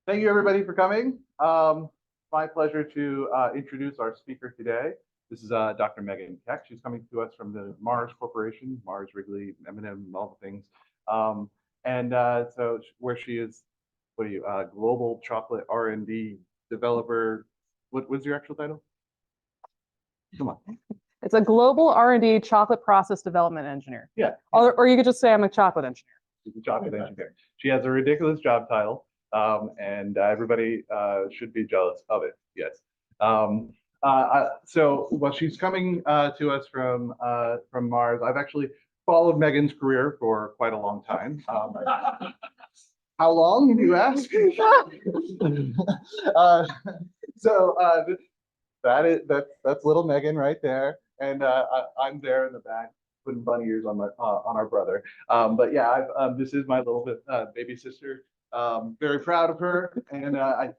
Thank you, everybody, for coming. My pleasure to introduce our speaker today. This is Dr. Meghan Keck. She's coming to us from the Mars Corporation, Mars, Wrigley, M&M, all the things. So where she is, what are you, global chocolate R&D developer. What's your actual title? Come on. It's a global R&D chocolate process development engineer. Yeah. Or you could just say I'm a chocolate engineer. She's a chocolate engineer. She has a ridiculous job title, and everybody should be jealous of it. Yes. Well, she's coming to us from Mars. I've actually followed Meghan's career for quite a long time. How long, if you ask? That's little Meghan right there, and I'm there in the back putting bunny ears on our brother. But yeah, this is my little baby sister. Very proud of her, and I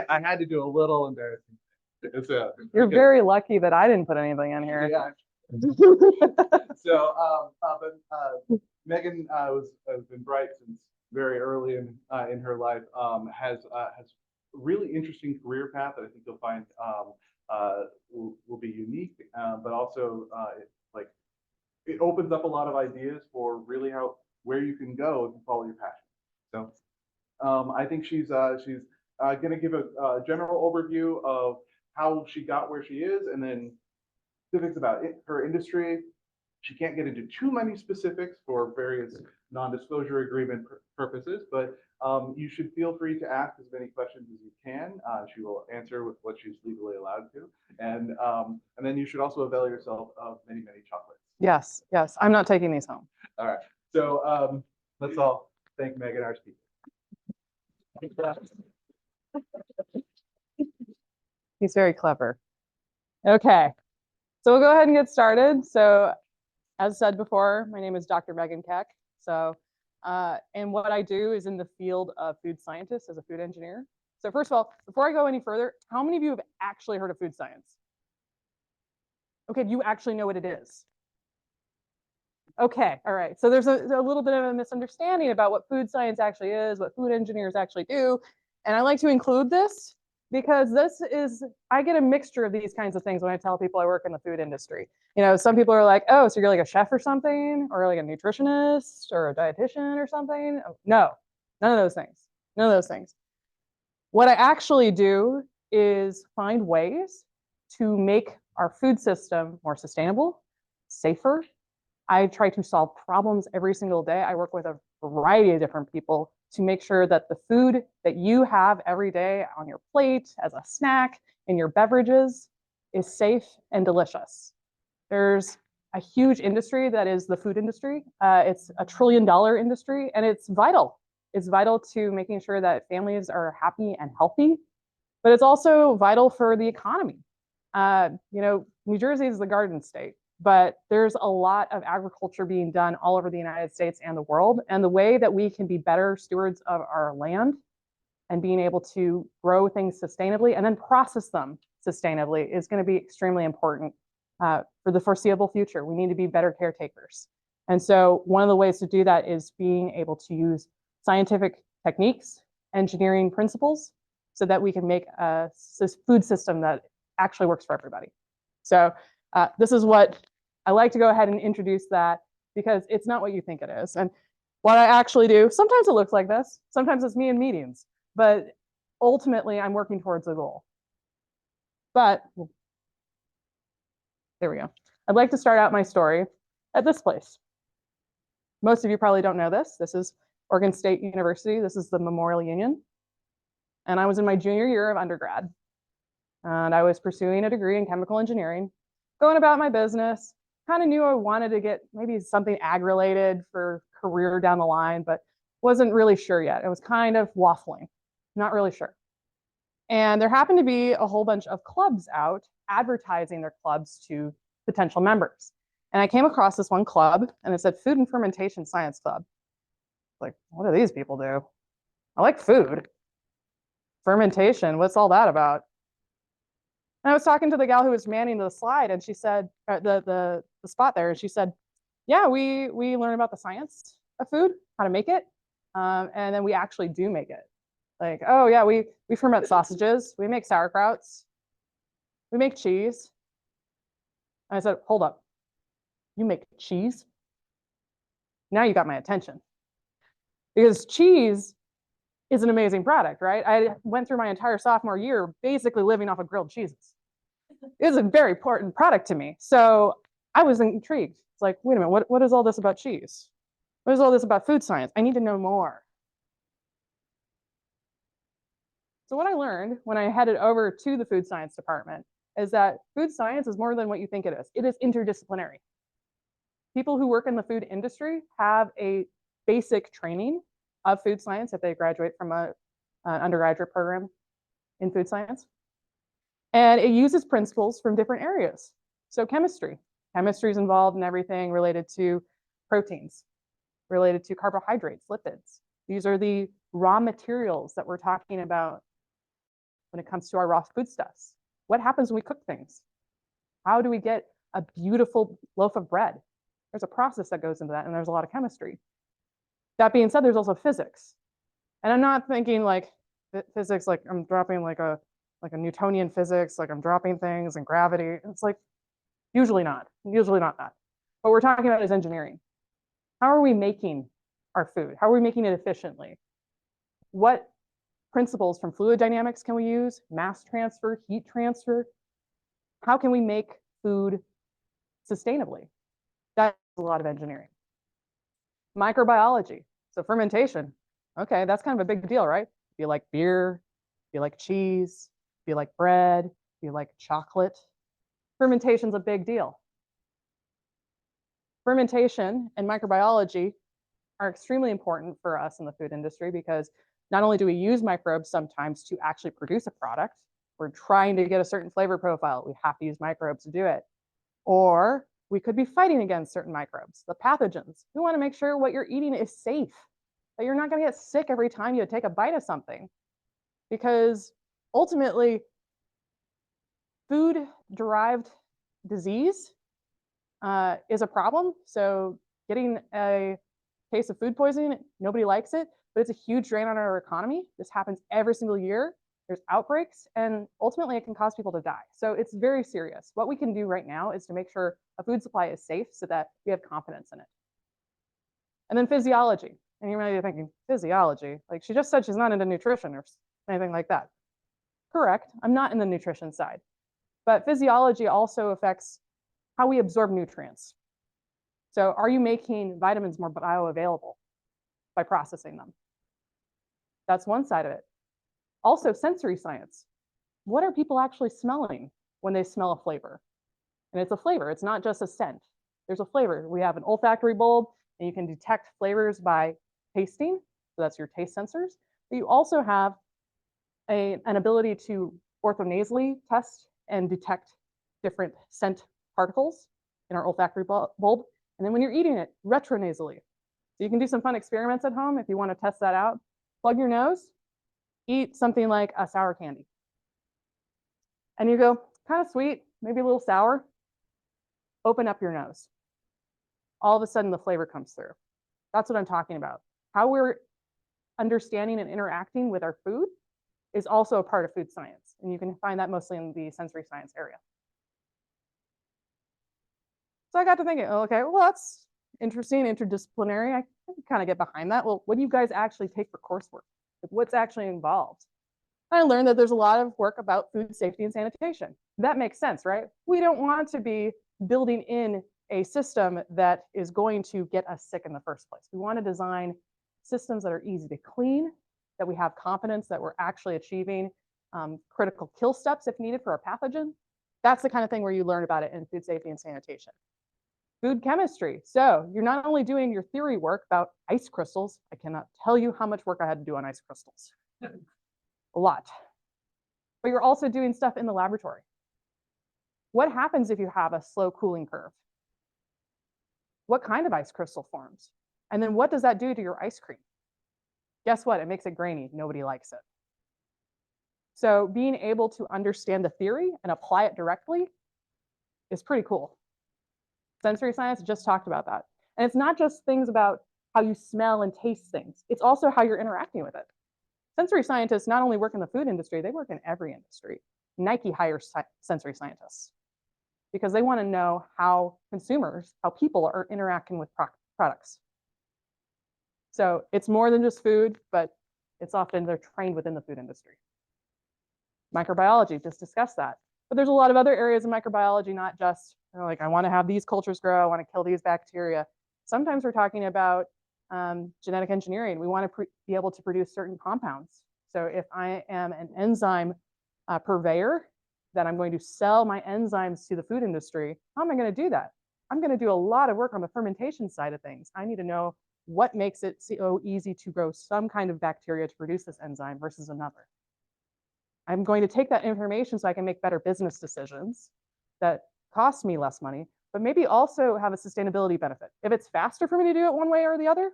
had to do a little embarrassing. You're very lucky that I didn't put anything in here. Yeah. Meghan has been bright since very early in her life. Has really interesting career path that I think you'll find will be unique, but also it opens up a lot of ideas for really where you can go if you follow your passion. So I think she's going to give a general overview of how she got where she is, and then specifics about her industry. She can't get into too many specifics for various non-disclosure agreement purposes, but you should feel free to ask as many questions as you can. She will answer with what she's legally allowed to, and then you should also avail yourself of many chocolates. Yes, yes. I'm not taking these home. All right. So let's all thank Meghan, our speaker. He's very clever. Okay, so we'll go ahead and get started. So, as said before, my name is Dr. Meghan Keck. So, and what I do is in the field of food scientist as a food engineer. So first of all, before I go any further, how many of you have actually heard of food science? Okay, do you actually know what it is? Okay, all right. So there's a little bit of a misunderstanding about what food science actually is, what food engineers actually do. And I like to include this because I get a mixture of these kinds of things when I tell people I work in the food industry. You know, some people are like, oh, so you're like a chef or something, or like a nutritionist or a dietitian or something. No, none of those things. None of those things. What I actually do is find ways to make our food system more sustainable, safer. I try to solve problems every single day. I work with a variety of different people to make sure that the food that you have every day on your plate, as a snack, in your beverages, is safe and delicious. There's a huge industry that is the food industry. It's a $1 trillion industry, and it's vital. It's vital to making sure that families are happy and healthy, but it's also vital for the economy. New Jersey is the garden state, but there's a lot of agriculture being done all over the United States and the world. And the way that we can be better stewards of our land and being able to grow things sustainably and then process them sustainably is going to be extremely important for the foreseeable future. We need to be better caretakers. And so one of the ways to do that is being able to use scientific techniques, engineering principles, so that we can make a food system that actually works for everybody. So this is what I like to go ahead and introduce that, because it's not what you think it is. And what I actually do, sometimes it looks like this, sometimes it's me in meetings, but ultimately I'm working towards a goal. But there we go. I'd like to start out my story at this place. Most of you probably don't know this. This is Oregon State University. This is the Memorial Union. And I was in my junior year of undergrad. And I was pursuing a degree in chemical engineering, going about my business. Kind of knew I wanted to get maybe something ag-related for career down the line, but wasn't really sure yet. I was kind of waffling, not really sure. And there happened to be a whole bunch of clubs out advertising their clubs to potential members. And I came across this one club, and it said Food and Fermentation Science Club. Like, what do these people do? I like food. Fermentation, what's all that about? And I was talking to the gal who was manning the slide, and she said, the spot there, and she said, yeah, we learn about the science of food, how to make it, and then we actually do make it. Like, oh yeah, we ferment sausages, we make sauerkrauts, we make cheese. And I said, hold up, you make cheese? Now you got my attention. Because cheese is an amazing product, right? I went through my entire sophomore year basically living off of grilled cheeses. It was a very important product to me. So I was intrigued. It's like, wait a minute, what is all this about cheese? What is all this about food science? I need to know more. So what I learned when I headed over to the food science department is that food science is more than what you think it is. It is interdisciplinary. People who work in the food industry have a basic training of food science if they graduate from an undergraduate program in food science. And it uses principles from different areas. So chemistry is involved in everything related to proteins, related to carbohydrates, lipids. These are the raw materials that we're talking about when it comes to our raw foodstuffs. What happens when we cook things? How do we get a beautiful loaf of bread? There's a process that goes into that, and there's a lot of chemistry. That being said, there's also physics. And I'm not thinking like physics, like I'm dropping like a Newtonian physics, like I'm dropping things and gravity. It's like usually not that. What we're talking about is engineering. How are we making our food? How are we making it efficiently? What principles from fluid dynamics can we use? Mass transfer, heat transfer. How can we make food sustainably? That's a lot of engineering. Microbiology, so fermentation. Okay, that's kind of a big deal, right? If you like beer, if you like cheese, if you like bread, if you like chocolate, fermentation's a big deal. Fermentation and microbiology are extremely important for us in the food industry because not only do we use microbes sometimes to actually produce a product, we're trying to get a certain flavor profile, we have to use microbes to do it. Or we could be fighting against certain microbes, the pathogens. We want to make sure what you're eating is safe, that you're not going to get sick every time you take a bite of something. Because ultimately, food-derived disease is a problem. So getting a case of food poisoning, nobody likes it, but it's a huge drain on our economy. This happens every single year. There's outbreaks, and ultimately it can cause people to die. So it's very serious. What we can do right now is to make sure a food supply is safe so that we have confidence in it. And then physiology. And you might be thinking, physiology? Like she just said she's not into nutrition or anything like that. Correct, I'm not in the nutrition side. But physiology also affects how we absorb nutrients. So are you making vitamins more bioavailable by processing them? That's one side of it. Also, sensory science. What are people actually smelling when they smell a flavor? And it's a flavor, it's not just a scent. There's a flavor. We have an olfactory bulb, and you can detect flavors by tasting. So that's your taste sensors. But you also have an ability to orthonasally test and detect different scent particles in our olfactory bulb. And then when you're eating it, retronasally. So you can do some fun experiments at home if you want to test that out. Plug your nose, eat something like a sour candy. And you go, kind of sweet, maybe a little sour. Open up your nose. All of a sudden the flavor comes through. That's what I'm talking about. How we're understanding and interacting with our food is also a part of food science. And you can find that mostly in the sensory science area. So I got to thinking, okay, well, that's interesting, interdisciplinary. I can kind of get behind that. Well, what do you guys actually take for coursework? Like, what's actually involved? I learned that there's a lot of work about food safety and sanitation. That makes sense, right? We don't want to be building in a system that is going to get us sick in the first place. We want to design systems that are easy to clean, that we have confidence that we're actually achieving critical kill steps if needed for a pathogen. That's the kind of thing where you learn about it in food safety and sanitation. Food chemistry. So you're not only doing your theory work about ice crystals. I cannot tell you how much work I had to do on ice crystals. A lot. But you're also doing stuff in the laboratory. What happens if you have a slow cooling curve? What kind of ice crystal forms? And then what does that do to your ice cream? Guess what? It makes it grainy. Nobody likes it. So being able to understand the theory and apply it directly is pretty cool. Sensory science just talked about that. And it's not just things about how you smell and taste things. It's also how you're interacting with it. Sensory scientists not only work in the food industry, they work in every industry. Nike hires sensory scientists because they want to know how consumers, how people are interacting with products. So it's more than just food, but it's often they're trained within the food industry. Microbiology, just discussed that. But there's a lot of other areas of microbiology, not just like I want to have these cultures grow, I want to kill these bacteria. Sometimes we're talking about genetic engineering. We want to be able to produce certain compounds. So if I am an enzyme purveyor, that I'm going to sell my enzymes to the food industry, how am I going to do that? I'm going to do a lot of work on the fermentation side of things. I need to know what makes it so easy to grow some kind of bacteria to produce this enzyme versus another. I'm going to take that information so I can make better business decisions that cost me less money, but maybe also have a sustainability benefit. If it's faster for me to do it one way or the other,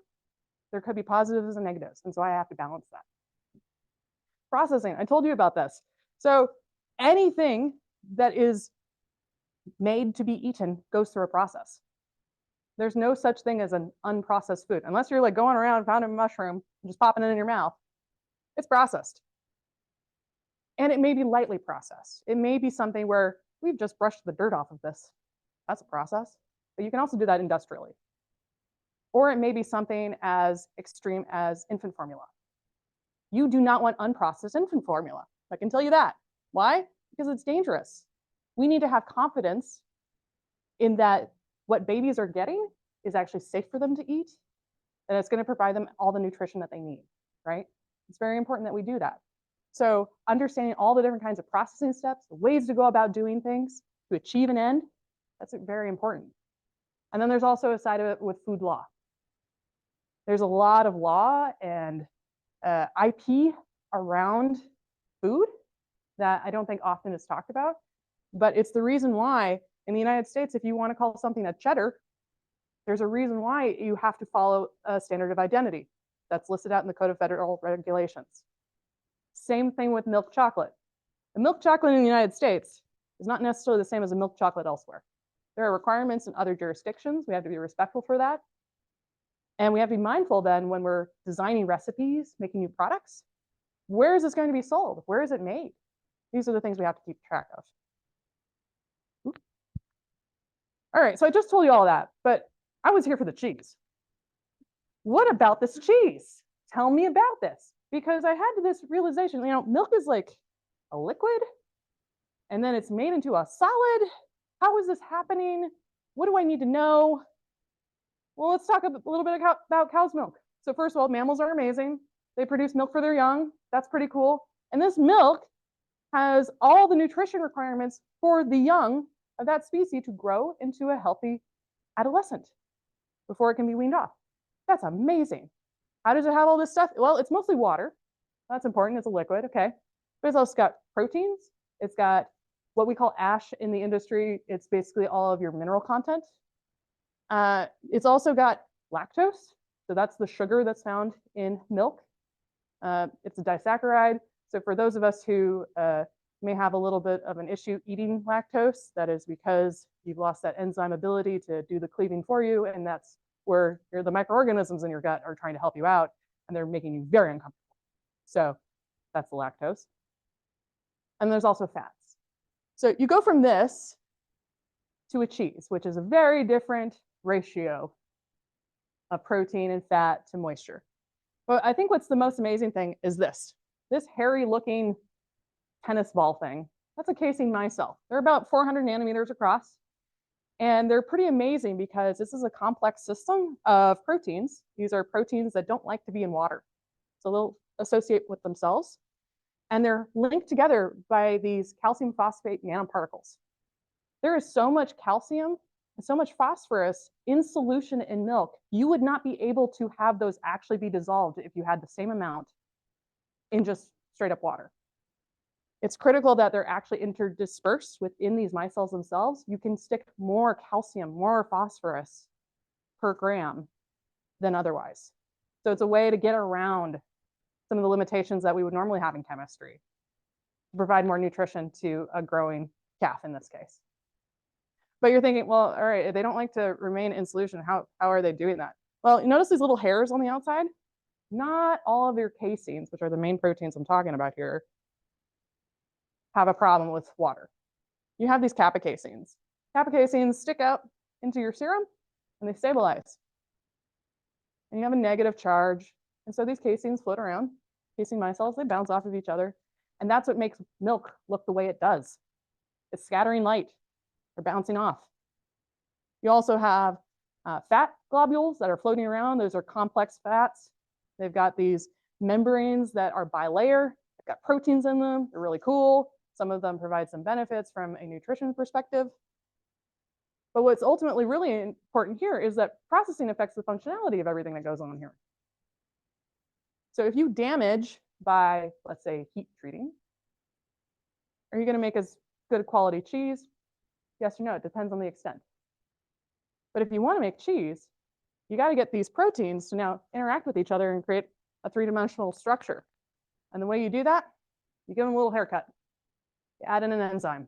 there could be positives and negatives. And so I have to balance that. Processing, I told you about this. So anything that is made to be eaten goes through a process. There's no such thing as an unprocessed food. Unless you're like going around, found a mushroom, and just popping it in your mouth. It's processed. And it may be lightly processed. It may be something where we've just brushed the dirt off of this. That's a process. But you can also do that industrially. Or it may be something as extreme as infant formula. You do not want unprocessed infant formula. I can tell you that. Why? Because it's dangerous. We need to have confidence in that what babies are getting is actually safe for them to eat, and it's going to provide them all the nutrition that they need, right? It's very important that we do that. So understanding all the different kinds of processing steps, the ways to go about doing things to achieve an end, that's very important. And then there's also a side of it with food law. There's a lot of law and IP around food that I don't think often is talked about, but it's the reason why in the United States, if you want to call something a cheddar, there's a reason why you have to follow a standard of identity that's listed out in the Code of Federal Regulations. Same thing with milk chocolate. The milk chocolate in the United States is not necessarily the same as a milk chocolate elsewhere. There are requirements in other jurisdictions. We have to be respectful for that. And we have to be mindful then when we're designing recipes, making new products, where is this going to be sold? Where is it made? These are the things we have to keep track of. Oops. All right, so I just told you all that, but I was here for the cheese. What about this cheese? Tell me about this. Because I had this realization, milk is like a liquid, and then it's made into a solid. How is this happening? What do I need to know? Well, let's talk a little bit about cow's milk. So first of all, mammals are amazing. They produce milk for their young. That's pretty cool. And this milk has all the nutrition requirements for the young of that species to grow into a healthy adolescent before it can be weaned off. That's amazing. How does it have all this stuff? Well, it's mostly water. That's important. It's a liquid, okay. But it's also got proteins. It's got what we call ash in the industry. It's basically all of your mineral content. It's also got lactose. So that's the sugar that's found in milk. It's a disaccharide. So for those of us who may have a little bit of an issue eating lactose, that is because you've lost that enzyme ability to do the cleaving for you, and that's where the microorganisms in your gut are trying to help you out, and they're making you very uncomfortable. So that's the lactose. And there's also fats. So you go from this to a cheese, which is a very different ratio of protein and fat to moisture. But I think what's the most amazing thing is this hairy looking tennis ball thing. That's a casein micelle. They're about 400 nanometers across. And they're pretty amazing because this is a complex system of proteins. These are proteins that don't like to be in water. So they'll associate with themselves. And they're linked together by these calcium phosphate nanoparticles. There is so much calcium and so much phosphorus in solution in milk, you would not be able to have those actually be dissolved if you had the same amount in just straight up water. It's critical that they're actually interdispersed within these micelles themselves. You can stick more calcium, more phosphorus per gram than otherwise. So it's a way to get around some of the limitations that we would normally have in chemistry to provide more nutrition to a growing calf in this case. But you're thinking, well, all right, they don't like to remain in solution. How are they doing that? Well, you notice these little hairs on the outside? Not all of your caseins, which are the main proteins I'm talking about here, have a problem with water. You have these kappa caseins. Kappa caseins stick out into your serum and they stabilize. And you have a negative charge. And so these caseins float around, casein micelles, they bounce off of each other. And that's what makes milk look the way it does. It's scattering light or bouncing off. You also have fat globules that are floating around. Those are complex fats. They've got these membranes that are bilayer. They've got proteins in them. They're really cool. Some of them provide some benefits from a nutrition perspective. But what's ultimately really important here is that processing affects the functionality of everything that goes on here. So if you damage by, let's say, heat treating, are you going to make as good quality cheese? Yes or no? It depends on the extent. But if you want to make cheese, you got to get these proteins to now interact with each other and create a three-dimensional structure. And the way you do that, you give them a little haircut. You add in an enzyme.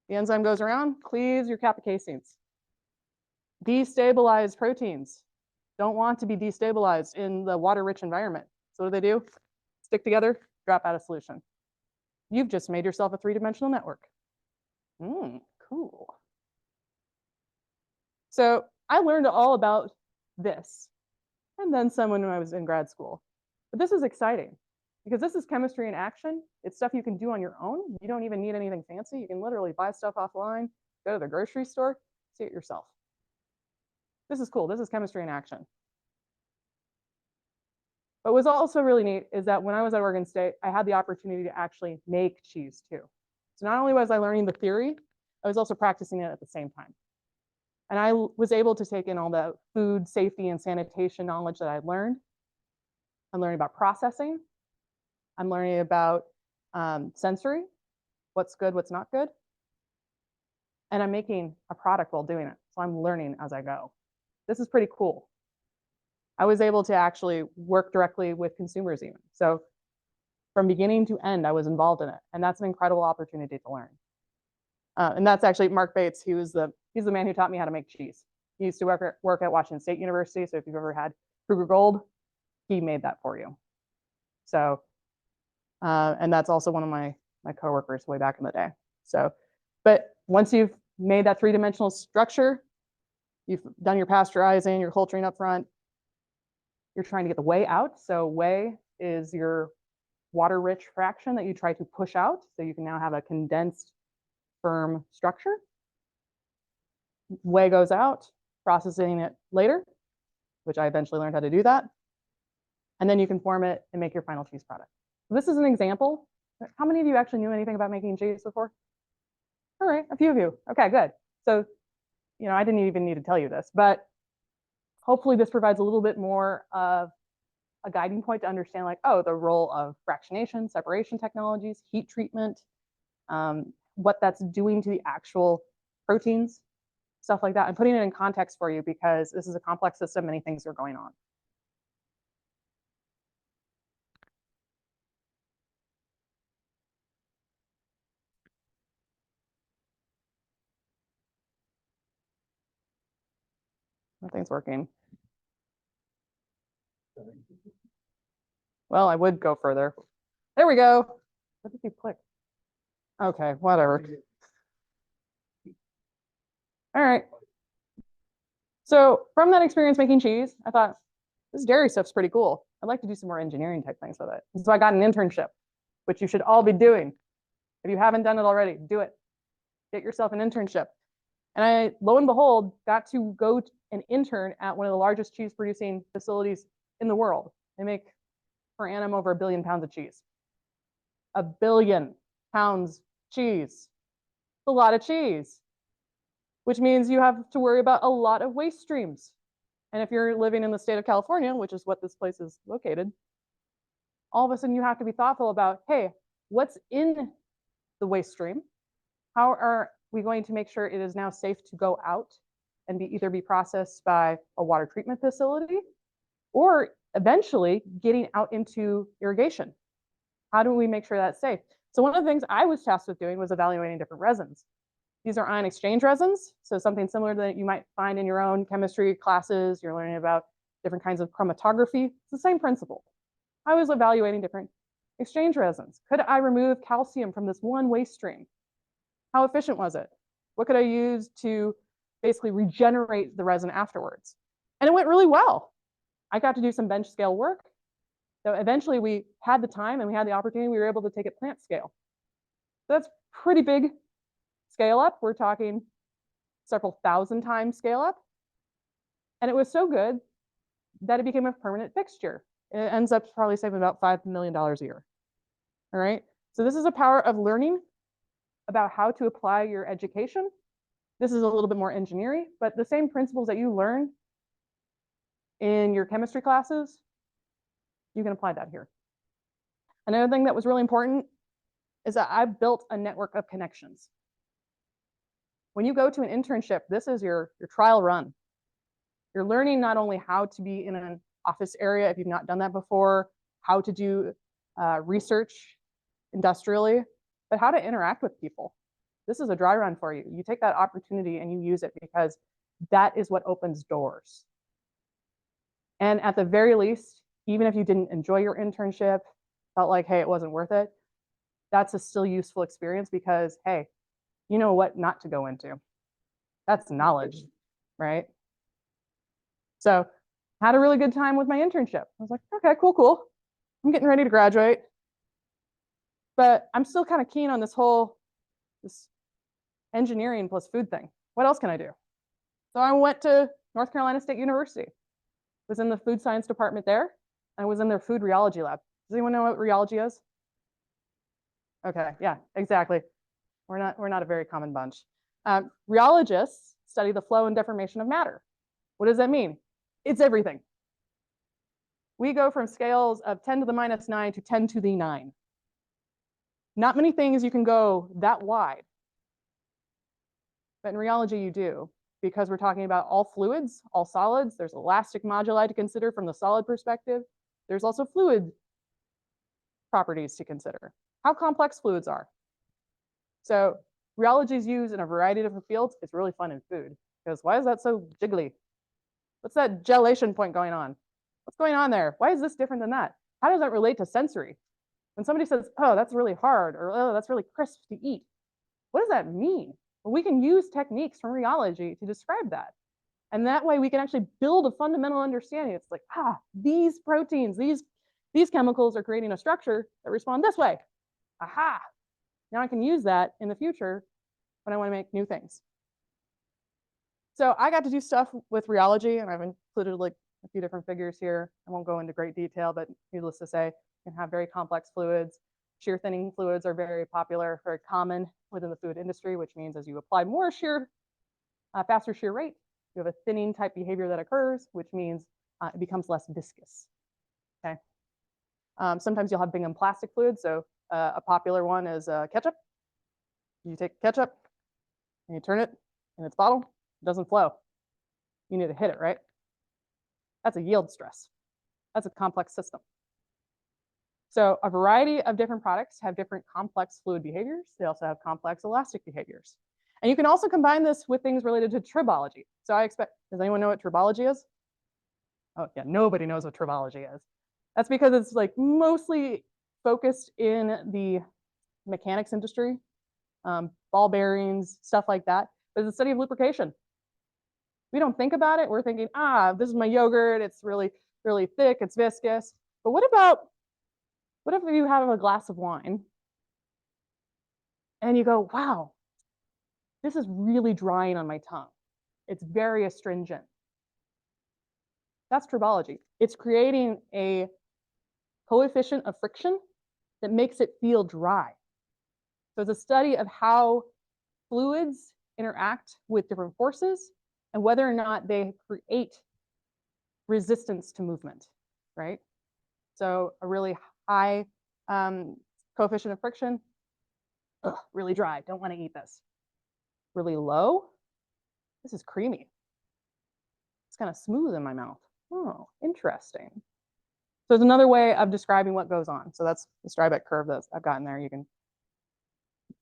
The enzyme goes around, cleaves your kappa caseins. Destabilized proteins don't want to be destabilized in the water-rich environment. So what do? Stick together, drop out of solution. You've just made yourself a three-dimensional network. Cool. So I learned all about this, and then some when I was in grad school. But this is exciting because this is chemistry in action. It's stuff you can do on your own. You don't even need anything fancy. You can literally buy stuff offline, go to the grocery store, see it yourself. This is cool. This is chemistry in action. But what's also really neat is that when I was at Oregon State, I had the opportunity to actually make cheese too. So not only was I learning the theory, I was also practicing it at the same time. And I was able to take in all the food safety and sanitation knowledge that I'd learned. I'm learning about processing. I'm learning about sensory, what's good, what's not good. And I'm making a product while doing it. So I'm learning as I go. This is pretty cool. I was able to actually work directly with consumers even. So from beginning to end, I was involved in it. And that's an incredible opportunity to learn. And that's actually Mark Bates. He's the man who taught me how to make cheese. He used to work at Washington State University. So if you've ever had Kruger Gold, he made that for you. So, and that's also one of my coworkers way back in the day. So, but once you've made that three-dimensional structure, you've done your pasteurizing, your culturing up front, you're trying to get the whey out. So whey is your water-rich fraction that you try to push out. So you can now have a condensed, firm structure. Whey goes out, processing it later, which I eventually learned how to do that. And then you can form it and make your final cheese product. So this is an example. How many of you actually knew anything about making cheese before? All right, a few of you. Okay, good. So, I didn't even need to tell you this, but hopefully this provides a little bit more of a guiding point to understand the role of fractionation, separation technologies, heat treatment, what that's doing to the actual proteins, stuff like that. I'm putting it in context for you because this is a complex system, many things are going on. Nothing's working. Well, I would go further. There we go. What did you click? Okay, whatever. All right. So from that experience making cheese, I thought, this dairy stuff's pretty cool. I'd like to do some more engineering type things with it. And so I got an internship, which you should all be doing. If you haven't done it already, do it. Get yourself an internship. And I, lo and behold, got to go and intern at one of the largest cheese producing facilities in the world. They make per annum over 1 billion pounds of cheese. 1 billion pounds cheese. It's a lot of cheese, which means you have to worry about a lot of waste streams. And if you're living in the state of California, which is what this place is located, all of a sudden you have to be thoughtful about, hey, what's in the waste stream? How are we going to make sure it is now safe to go out and either be processed by a water treatment facility or eventually getting out into irrigation? How do we make sure that's safe? So one of the things I was tasked with doing was evaluating different resins. These are ion exchange resins, so something similar that you might find in your own chemistry classes. You're learning about different kinds of chromatography. It's the same principle. I was evaluating different exchange resins. Could I remove calcium from this one waste stream? How efficient was it? What could I use to basically regenerate the resin afterwards? And it went really well. I got to do some bench scale work. So eventually we had the time and we had the opportunity, we were able to take it plant scale. So that's pretty big scale up. We're talking several thousand times scale up. And it was so good that it became a permanent fixture. It ends up probably saving about $5 million a year. All right. So this is a power of learning about how to apply your education. This is a little bit more engineering, but the same principles that you learn in your chemistry classes, you can apply that here. Another thing that was really important is that I built a network of connections. When you go to an internship, this is your trial run. You're learning not only how to be in an office area if you've not done that before, how to do research industrially, but how to interact with people. This is a dry run for you. You take that opportunity and you use it because that is what opens doors. And at the very least, even if you didn't enjoy your internship, felt like, hey, it wasn't worth it, that's a still useful experience because, hey, you know what not to go into. That's knowledge, right? So had a really good time with my internship. I was like, okay, cool. I'm getting ready to graduate. But I'm still kind of keen on this engineering plus food thing. What else can I do? So I went to North Carolina State University, was in the food science department there. I was in their food rheology lab. Does anyone know what rheology is? Okay, yeah, exactly. We're not a very common bunch. Rheologists study the flow and deformation of matter. What does that mean? It's everything. We go from scales of 10 to the minus 9 to 10 to the 9. Not many things you can go that wide. But in rheology, you do, because we're talking about all fluids, all solids. There's elastic moduli to consider from the solid perspective. There's also fluid properties to consider, how complex fluids are. So rheology is used in a variety of different fields. It's really fun in food because why is that so jiggly? What's that gelation point going on? What's going on there? Why is this different than that? How does that relate to sensory? When somebody says, oh, that's really hard, or oh, that's really crisp to eat, what does that mean? Well, we can use techniques from rheology to describe that. And that way we can actually build a fundamental understanding. It's like, these proteins, these chemicals are creating a structure that respond this way. Aha, now I can use that in the future when I want to make new things. So I got to do stuff with rheology, and I've included like a few different figures here. I won't go into great detail, but needless to say, you can have very complex fluids. Shear thinning fluids are very popular, very common within the food industry, which means as you apply more shear, faster shear rate, you have a thinning type behavior that occurs, which means it becomes less viscous. Okay. Sometimes you'll have Bingham plastic fluids. So a popular one is ketchup. You take ketchup and you turn it in its bottle, it doesn't flow. You need to hit it, right? That's a yield stress. That's a complex system. So a variety of different products have different complex fluid behaviors. They also have complex elastic behaviors. And you can also combine this with things related to tribology. So I expect, does anyone know what tribology is? Oh yeah, nobody knows what tribology is. That's because it's like mostly focused in the mechanics industry, ball bearings, stuff like that. But it's the study of lubrication. We don't think about it. We're thinking, this is my yogurt. It's really, really thick. It's viscous. But what if you have a glass of wine and you go, wow, this is really drying on my tongue. It's very astringent. That's tribology. It's creating a coefficient of friction that makes it feel dry. So it's a study of how fluids interact with different forces and whether or not they create resistance to movement, right? So a really high coefficient of friction, really dry, don't want to eat this. Really low, this is creamy. It's kind of smooth in my mouth. Oh, interesting. So it's another way of describing what goes on. So that's the Strybeck curve that I've gotten there. You can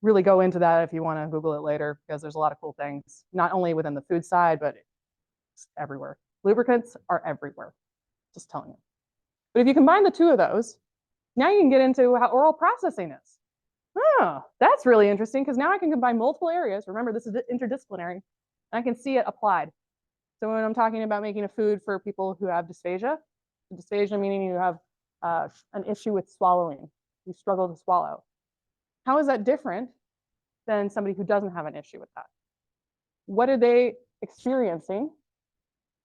really go into that if you want to Google it later, because there's a lot of cool things, not only within the food side, but everywhere. Lubricants are everywhere, just telling you. But if you combine the two of those, now you can get into how oral processing is. Oh, that's really interesting, because now I can combine multiple areas. Remember, this is interdisciplinary, and I can see it applied. So when I'm talking about making a food for people who have dysphagia meaning you have an issue with swallowing, you struggle to swallow. How is that different than somebody who doesn't have an issue with that? What are they experiencing?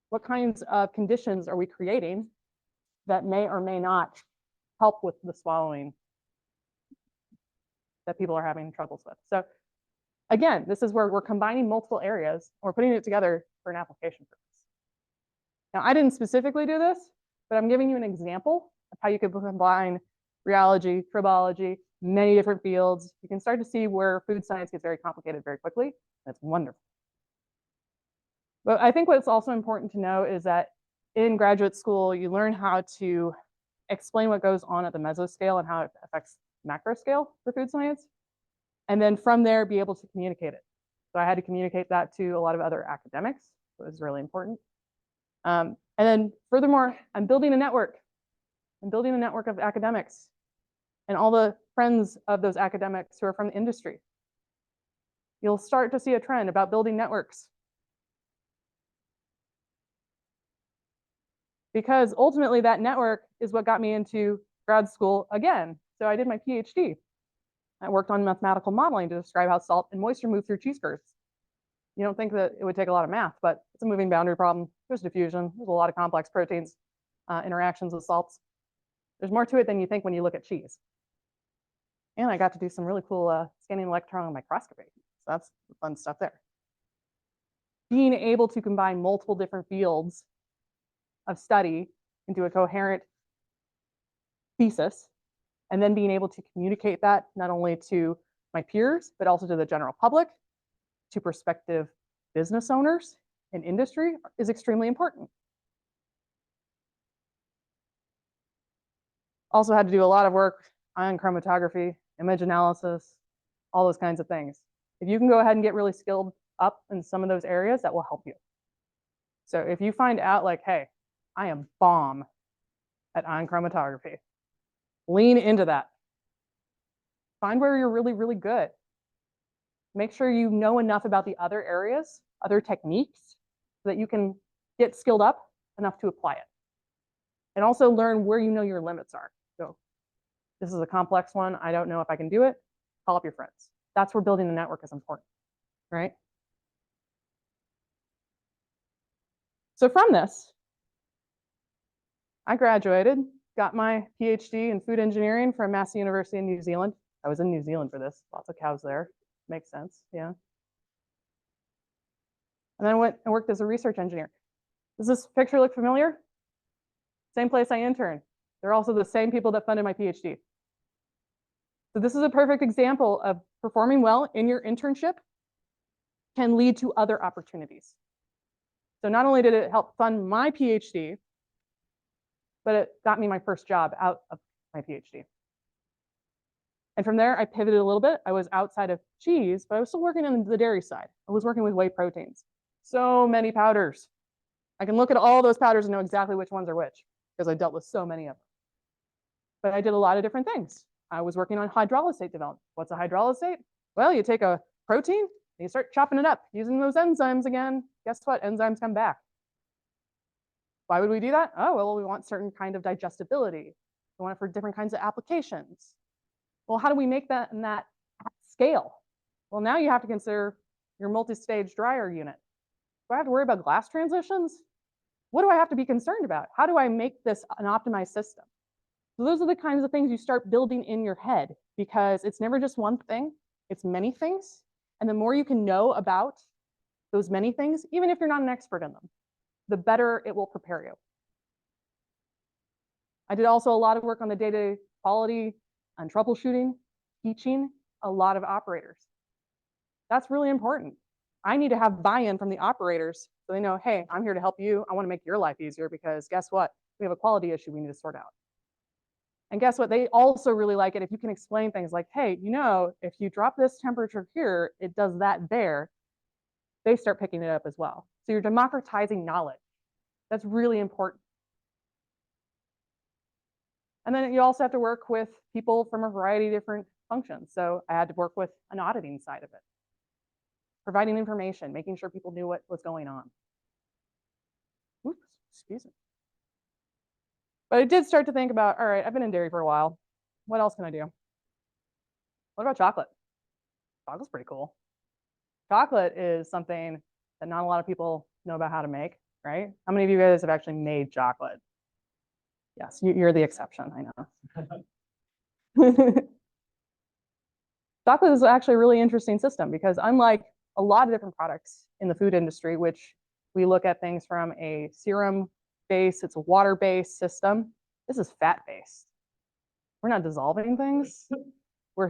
What kinds of conditions are we creating that may or may not help with the swallowing that people are having troubles with? So again, this is where we're combining multiple areas, and we're putting it together for an application purpose. Now, I didn't specifically do this, but I'm giving you an example of how you could combine rheology, tribology, many different fields. You can start to see where food science gets very complicated very quickly. That's wonderful. But I think what's also important to know is that in graduate school, you learn how to explain what goes on at the mesoscale and how it affects macro scale for food science. And then from there, be able to communicate it. So I had to communicate that to a lot of other academics. So it was really important. And then furthermore, I'm building a network. I'm building a network of academics and all the friends of those academics who are from the industry. You'll start to see a trend about building networks. Because ultimately that network is what got me into grad school again. So I did my PhD. I worked on mathematical modeling to describe how salt and moisture move through cheese curds. You don't think that it would take a lot of math, but it's a moving boundary problem. There's diffusion. There's a lot of complex proteins, interactions with salts. There's more to it than you think when you look at cheese. And I got to do some really cool scanning electron microscopy. So that's fun stuff there. Being able to combine multiple different fields of study into a coherent thesis, and then being able to communicate that not only to my peers, but also to the general public, to prospective business owners and industry is extremely important. Also had to do a lot of work on chromatography, image analysis, all those kinds of things. If you can go ahead and get really skilled up in some of those areas, that will help you. So if you find out like, hey, I am bomb at ion chromatography, lean into that. Find where you're really, really good. Make sure you know enough about the other areas, other techniques, so that you can get skilled up enough to apply it. And also learn where you know your limits are. So this is a complex one. I don't know if I can do it. Call up your friends. That's where building a network is important, right? So from this, I graduated, got my PhD in food engineering from Massey University in New Zealand. I was in New Zealand for this, lots of cows there. Makes sense, yeah. And then I went and worked as a research engineer. Does this picture look familiar? Same place I interned. They're also the same people that funded my PhD. So this is a perfect example of performing well in your internship can lead to other opportunities. So not only did it help fund my PhD, but it got me my first job out of my PhD. And from there, I pivoted a little bit. I was outside of cheese, but I was still working on the dairy side. I was working with whey proteins. So many powders. I can look at all those powders and know exactly which ones are which, because I dealt with so many of them. But I did a lot of different things. I was working on hydrolysate development. What's a hydrolysate? Well, you take a protein and you start chopping it up using those enzymes again. Guess what? Enzymes come back. Why would we do that? Oh, well, we want certain kind of digestibility. We want it for different kinds of applications. Well, how do we make that in that scale? Well, now you have to consider your multi-stage dryer unit. Do I have to worry about glass transitions? What do I have to be concerned about? How do I make this an optimized system? So those are the kinds of things you start building in your head, because it's never just one thing, it's many things. And the more you can know about those many things, even if you're not an expert in them, the better it will prepare you. I did also a lot of work on the data quality and troubleshooting, teaching a lot of operators. That's really important. I need to have buy-in from the operators so they know, hey, I'm here to help you. I want to make your life easier because guess what? We have a quality issue we need to sort out. And guess what? They also really like it if you can explain things like, hey, you know, if you drop this temperature here, it does that there. They start picking it up as well. So you're democratizing knowledge. That's really important. And then you also have to work with people from a variety of different functions. So I had to work with an auditing side of it, providing information, making sure people knew what was going on. Oops, excuse me. But I did start to think about, all right, I've been in dairy for a while. What else can I do? What about chocolate? Chocolate's pretty cool. Chocolate is something that not a lot of people know about how to make, right? How many of you guys have actually made chocolate? Yes, you're the exception, I know. Chocolate is actually a really interesting system because unlike a lot of different products in the food industry, which we look at things from a serum base, it's a water-based system. This is fat-based. We're not dissolving things, we're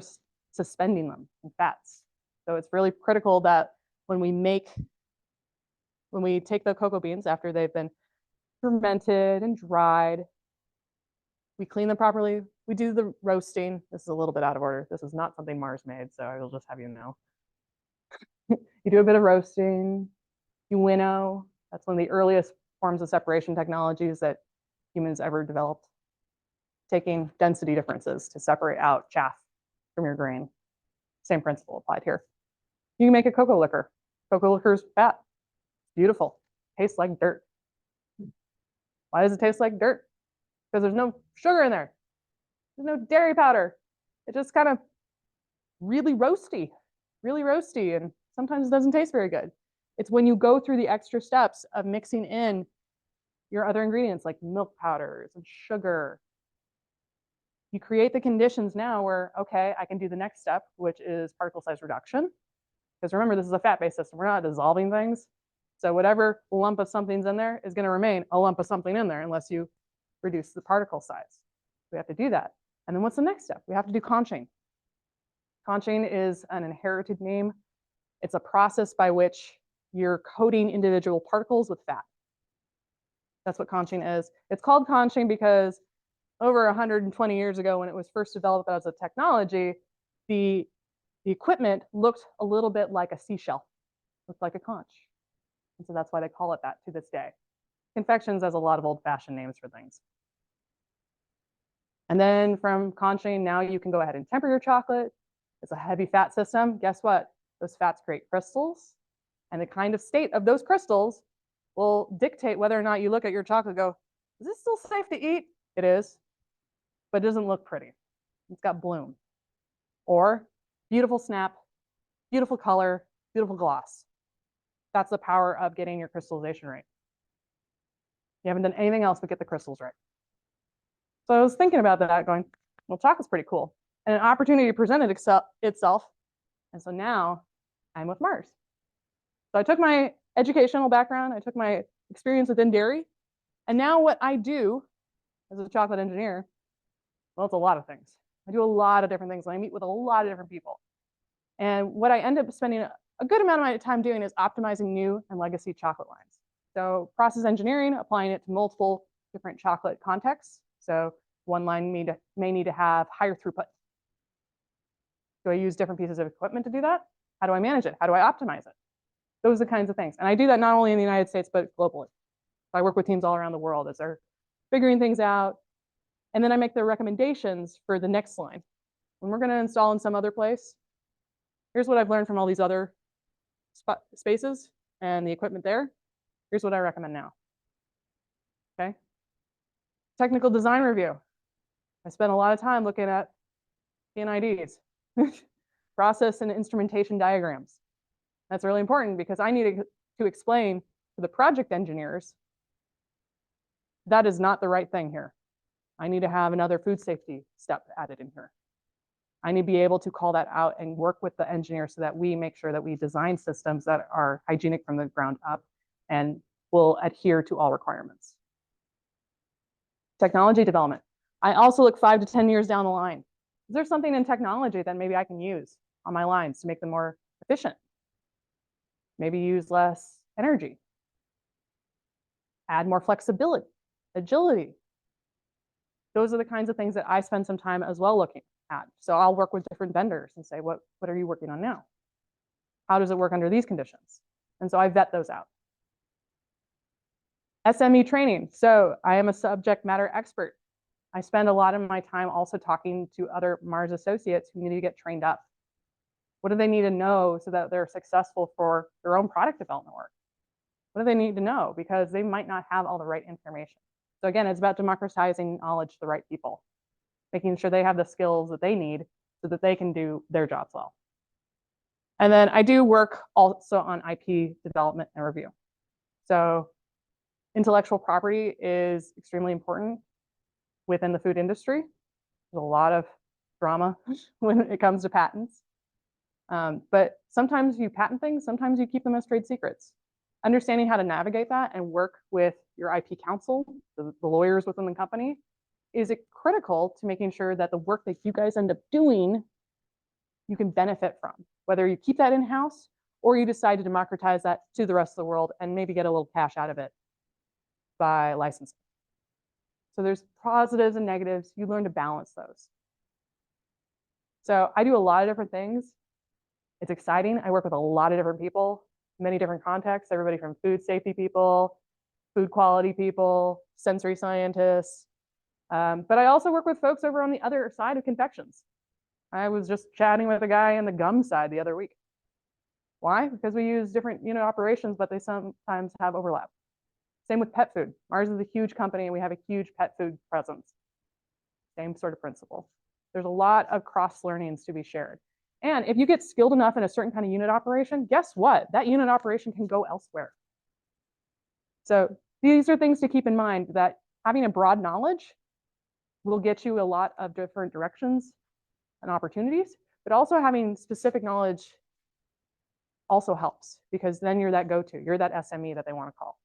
suspending them in fats. So it's really critical that when we take the cocoa beans after they've been fermented and dried, we clean them properly. We do the roasting. This is a little bit out of order. This is not something Mars made, so I will just have you know. You do a bit of roasting, you winnow. That's one of the earliest forms of separation technologies that humans ever developed, taking density differences to separate out chaff from your grain. Same principle applied here. You can make a cocoa liquor. Cocoa liquor is fat. Beautiful. Tastes like dirt. Why does it taste like dirt? Because there's no sugar in there. There's no dairy powder. It just kind of really roasty, and sometimes it doesn't taste very good. It's when you go through the extra steps of mixing in your other ingredients like milk powders and sugar. You create the conditions now where, okay, I can do the next step, which is particle size reduction. Because remember, this is a fat-based system. We're not dissolving things. So whatever lump of something's in there is going to remain a lump of something in there unless you reduce the particle size. We have to do that. And then what's the next step? We have to do conching. Conching is an inherited name. It's a process by which you're coating individual particles with fat. That's what conching is. It's called conching because over 120 years ago, when it was first developed as a technology, the equipment looked a little bit like a seashell, looked like a conch. And so that's why they call it that to this day. Confections has a lot of old-fashioned names for things. And then from conching, now you can go ahead and temper your chocolate. It's a heavy fat system. Guess what? Those fats create crystals. And the kind of state of those crystals will dictate whether or not you look at your chocolate and go, is this still safe to eat? It is, but it doesn't look pretty. It's got bloom. Or beautiful snap, beautiful color, beautiful gloss. That's the power of getting your crystallization right. You haven't done anything else but get the crystals right. So I was thinking about that going, well, chocolate's pretty cool. And an opportunity presented itself. And so now I'm with Mars. So I took my educational background, I took my experience within dairy, and now what I do as a chocolate engineer, well, it's a lot of things. I do a lot of different things, and I meet with a lot of different people. And what I end up spending a good amount of my time doing is optimizing new and legacy chocolate lines. So process engineering, applying it to multiple different chocolate contexts. So one line may need to have higher throughput. Do I use different pieces of equipment to do that? How do I manage it? How do I optimize it? Those are the kinds of things. And I do that not only in the United States, but globally. So I work with teams all around the world as they're figuring things out. And then I make the recommendations for the next line. When we're going to install in some other place, here's what I've learned from all these other spaces and the equipment there. Here's what I recommend now. Okay. Technical design review. I spent a lot of time looking at PNIDs, process and instrumentation diagrams. That's really important because I need to explain to the project engineers that is not the right thing here. I need to have another food safety step added in here. I need to be able to call that out and work with the engineer so that we make sure that we design systems that are hygienic from the ground up and will adhere to all requirements. Technology development. I also look 5 to 10 years down the line. Is there something in technology that maybe I can use on my lines to make them more efficient? Maybe use less energy. Add more flexibility, agility. Those are the kinds of things that I spend some time as well looking at. So I'll work with different vendors and say, what are you working on now? How does it work under these conditions? And so I vet those out. SME training. So I am a subject matter expert. I spend a lot of my time also talking to other Mars associates who need to get trained up. What do they need to know so that they're successful for their own product development work? What do they need to know? Because they might not have all the right information. So again, it's about democratizing knowledge to the right people, making sure they have the skills that they need so that they can do their jobs well. And then I do work also on IP development and review. So intellectual property is extremely important within the food industry. There's a lot of drama when it comes to patents. But sometimes you patent things, sometimes you keep them as trade secrets. Understanding how to navigate that and work with your IP counsel, the lawyers within the company, is critical to making sure that the work that you guys end up doing, you can benefit from, whether you keep that in-house or you decide to democratize that to the rest of the world and maybe get a little cash out of it by licensing. So there's positives and negatives. You learn to balance those. So I do a lot of different things. It's exciting. I work with a lot of different people, many different contexts, everybody from food safety people, food quality people, sensory scientists. But I also work with folks over on the other side of confections. I was just chatting with a guy on the gum side the other week. Why? Because we use different unit operations, but they sometimes have overlap. Same with pet food. Mars is a huge company and we have a huge pet food presence. Same sort of principle. There's a lot of cross learnings to be shared. And if you get skilled enough in a certain kind of unit operation, guess what? That unit operation can go elsewhere. So these are things to keep in mind, that having a broad knowledge will get you a lot of different directions and opportunities, but also having specific knowledge also helps, because then you're that go-to, you're that SME that they want to call.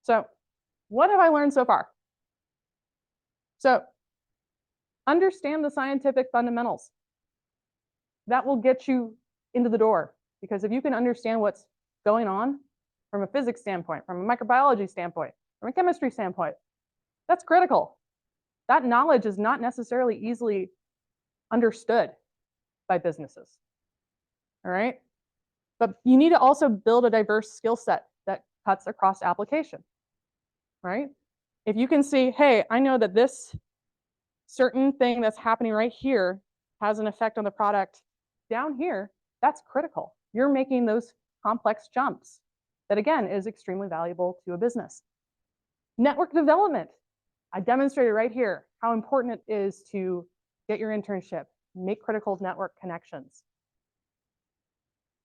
So what have I learned so far? So understand the scientific fundamentals. That will get you into the door, because if you can understand what's going on from a physics standpoint, from a microbiology standpoint, from a chemistry standpoint, that's critical. That knowledge is not necessarily easily understood by businesses. All right. But you need to also build a diverse skill set that cuts across application. Right. If you can see, hey, I know that this certain thing that's happening right here has an effect on the product down here, that's critical. You're making those complex jumps that, again, is extremely valuable to a business. Network development. I demonstrated right here how important it is to get your internship, make critical network connections.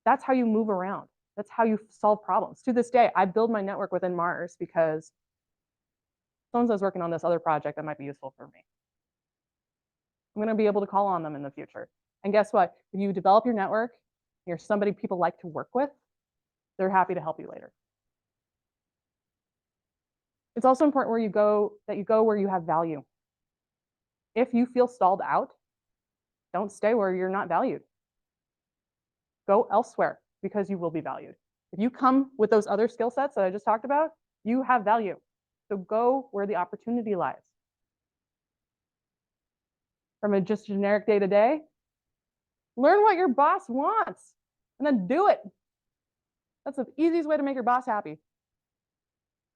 That's how you move around. That's how you solve problems. To this day, I build my network within Mars because so-and-so's working on this other project that might be useful for me. I'm going to be able to call on them in the future. And guess what? If you develop your network, you're somebody people like to work with, they're happy to help you later. It's also important that you go where you have value. If you feel stalled out, don't stay where you're not valued. Go elsewhere, because you will be valued. If you come with those other skill sets that I just talked about, you have value. So go where the opportunity lies. From a just generic day-to-day, learn what your boss wants and then do it. That's the easiest way to make your boss happy.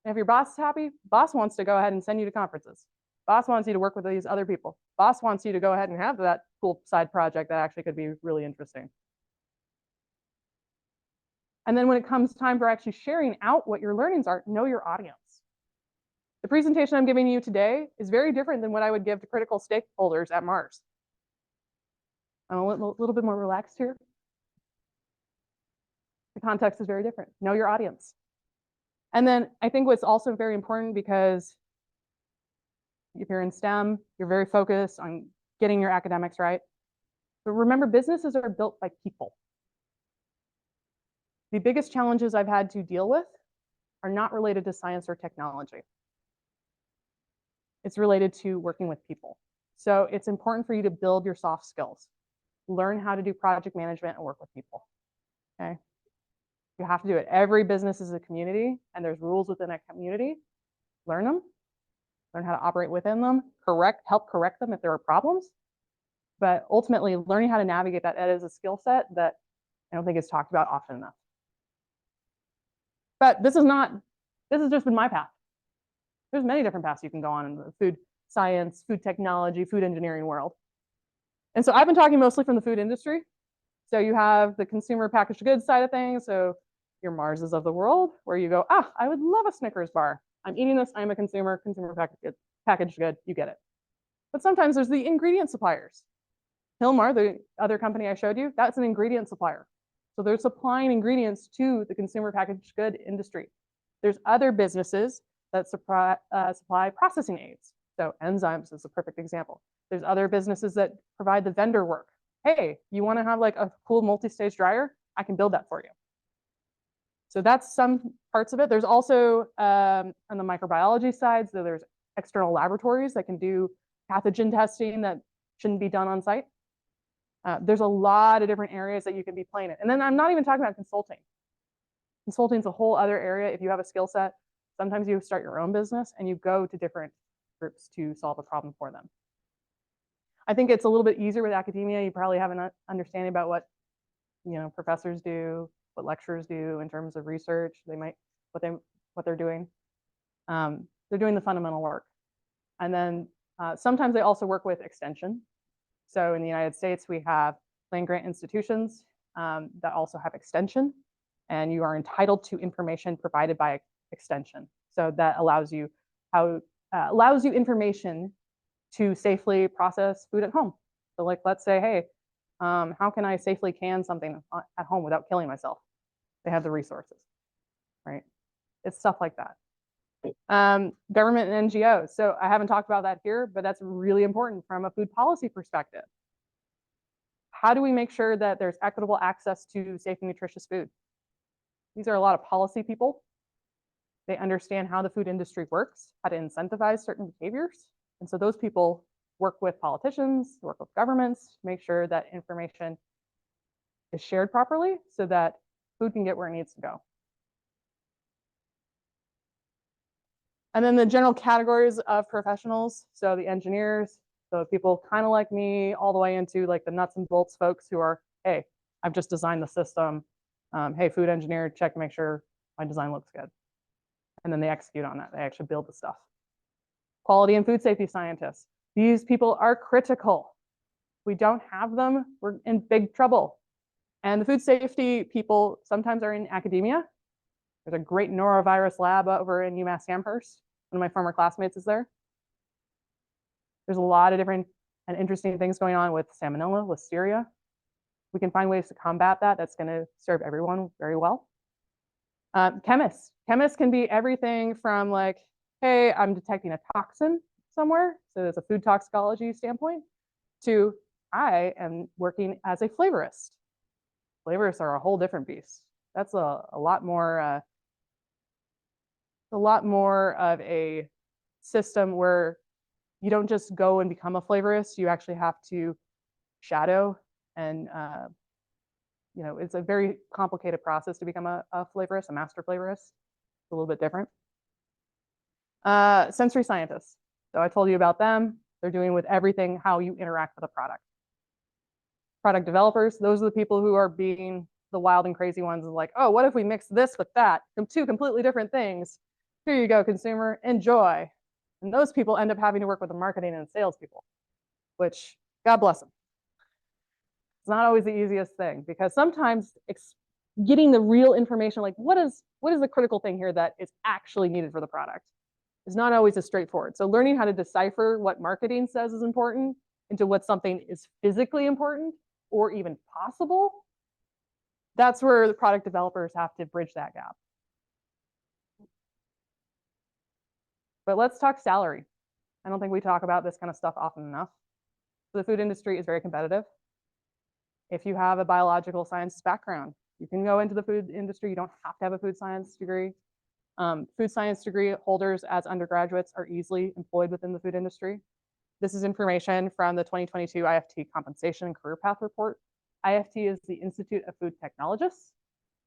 And if your boss is happy, boss wants to go ahead and send you to conferences. Boss wants you to work with these other people. Boss wants you to go ahead and have that cool side project that actually could be really interesting. And then when it comes time for actually sharing out what your learnings are, know your audience. The presentation I'm giving you today is very different than what I would give to critical stakeholders at Mars. I'm a little bit more relaxed here. The context is very different. Know your audience. And then I think what's also very important, because if you're in STEM, you're very focused on getting your academics right. But remember, businesses are built by people. The biggest challenges I've had to deal with are not related to science or technology. It's related to working with people. So it's important for you to build your soft skills. Learn how to do project management and work with people. Okay? You have to do it. Every business is a community, and there's rules within a community. learn them, learn how to operate within them, help correct them if there are problems. But ultimately, learning how to navigate that is a skill set that I don't think is talked about often enough. But this has just been my path. There's many different paths you can go on in the food science, food technology, food engineering world. And so I've been talking mostly from the food industry. So you have the consumer packaged goods side of things. So your Marses of the world, where you go, I would love a Snickers bar. I'm eating this. I'm a consumer packaged good. You get it. But sometimes there's the ingredient suppliers. Hilmar, the other company I showed you, that's an ingredient supplier. So they're supplying ingredients to the consumer packaged good industry. There's other businesses that supply processing aids. So enzymes is a perfect example. There's other businesses that provide the vendor work. Hey, you want to have like a cool multi-stage dryer? I can build that for you. So that's some parts of it. There's also on the microbiology side, so there's external laboratories that can do pathogen testing that shouldn't be done on site. There's a lot of different areas that you can be playing in. And then I'm not even talking about consulting. Consulting is a whole other area. If you have a skill set, sometimes you start your own business and you go to different groups to solve a problem for them. I think it's a little bit easier with academia. You probably have an understanding about what professors do, what lecturers do in terms of research. They might what they're doing. They're doing the fundamental work, and then sometimes they also work with extension. So in the United States, we have land grant institutions that also have extension, and you are entitled to information provided by extension. So that allows you information to safely process food at home. So like, let's say, hey, how can I safely can something at home without killing myself? They have the resources, right? It's stuff like that. Government and NGOs. So I haven't talked about that here, but that's really important from a food policy perspective. How do we make sure that there's equitable access to safe and nutritious food? These are a lot of policy people. They understand how the food industry works, how to incentivize certain behaviors. And so those people work with politicians, work with governments to make sure that information is shared properly so that food can get where it needs to go. And then the general categories of professionals. So the engineers, so people kind of like me, all the way into like the nuts and bolts folks who are, hey, I've just designed the system. Hey, food engineer, check to make sure my design looks good. And then they execute on that. They actually build the stuff. Quality and food safety scientists. These people are critical. If we don't have them, we're in big trouble. And the food safety people sometimes are in academia. There's a great norovirus lab over in UMass Amherst. One of my former classmates is there. There's a lot of different and interesting things going on with salmonella, listeria. We can find ways to combat that. That's going to serve everyone very well. Chemists. Chemists can be everything from like, hey, I'm detecting a toxin somewhere, so there's a food toxicology standpoint, to I am working as a flavorist. Flavorists are a whole different beast. That's a lot more of a system where you don't just go and become a flavorist. You actually have to shadow and it's a very complicated process to become a flavorist, a master flavorist. It's a little bit different. Sensory scientists. So I told you about them. They're doing with everything how you interact with a product. Product developers, those are the people who are being the wild and crazy ones, of like, oh, what if we mix this with that? Two completely different things. Here you go, consumer, enjoy. And those people end up having to work with the marketing and sales people, which God bless them. It's not always the easiest thing, because sometimes getting the real information, like what is the critical thing here that is actually needed for the product, is not always as straightforward. So learning how to decipher what marketing says is important into what something is physically important or even possible, that's where the product developers have to bridge that gap. But let's talk salary. I don't think we talk about this kind of stuff often enough. So the food industry is very competitive. If you have a biological science background, you can go into the food industry. You don't have to have a food science degree. Food science degree holders as undergraduates are easily employed within the food industry. This is information from the 2022 IFT Compensation and Career Path Report. IFT is the Institute of Food Technologists.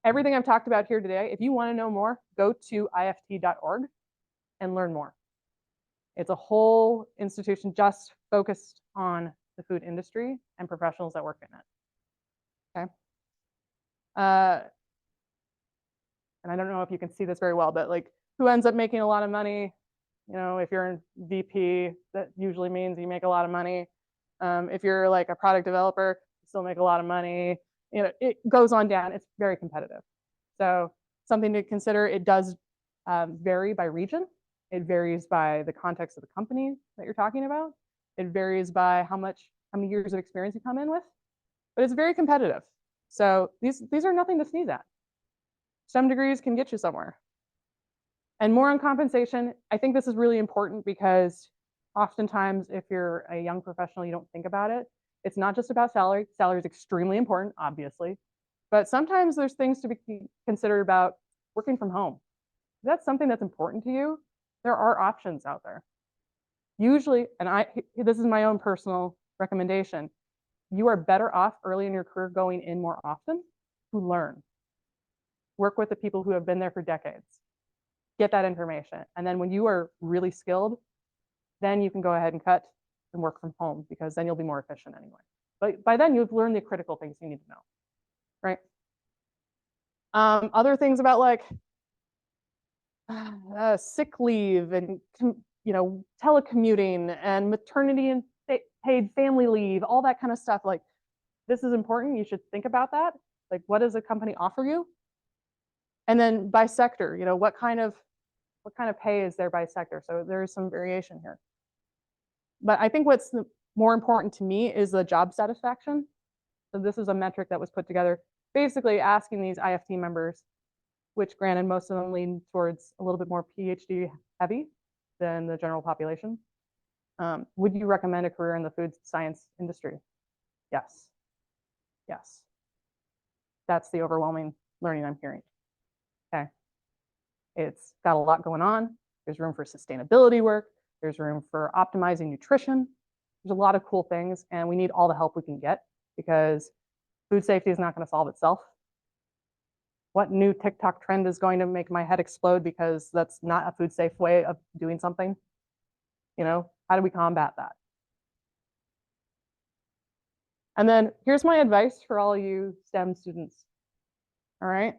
Everything I've talked about here today, if you want to know more, go to ift.org. and learn more. It's a whole institution just focused on the food industry and professionals that work in it. Okay. And I don't know if you can see this very well, but like who ends up making a lot of money? You know, if you're in VP, that usually means you make a lot of money. If you're like a product developer, you still make a lot of money. You know, it goes on down. It's very competitive. So something to consider. It does vary by region. It varies by the context of the company that you're talking about. It varies by how many years of experience you come in with. But it's very competitive. So these are nothing to sneeze at. Some degrees can get you somewhere. And more on compensation, I think this is really important because oftentimes if you're a young professional, you don't think about it. It's not just about salary. Salary is extremely important, obviously. But sometimes there's things to be considered about working from home. If that's something that's important to you, there are options out there. Usually, and this is my own personal recommendation, you are better off early in your career going in more often to learn. Work with the people who have been there for decades. Get that information. And then when you are really skilled, then you can go ahead and cut and work from home because then you'll be more efficient anyway. But by then you've learned the critical things you need to know, right? Other things about like sick leave and telecommuting and maternity and paid family leave, all that kind of stuff. Like this is important. You should think about that. Like what does a company offer you? And then by sector, what kind of pay is there by sector? So there is some variation here. But I think what's more important to me is the job satisfaction. So this is a metric that was put together, basically asking these IFT members, which granted most of them lean towards a little bit more Ph.D. heavy than the general population. Would you recommend a career in the food science industry? Yes. Yes. That's the overwhelming learning I'm hearing. Okay. It's got a lot going on. There's room for sustainability work. There's room for optimizing nutrition. There's a lot of cool things, and we need all the help we can get because food safety is not going to solve itself. What new TikTok trend is going to make my head explode because that's not a food safe way of doing something? How do we combat that? And then here's my advice for all you STEM students. All right.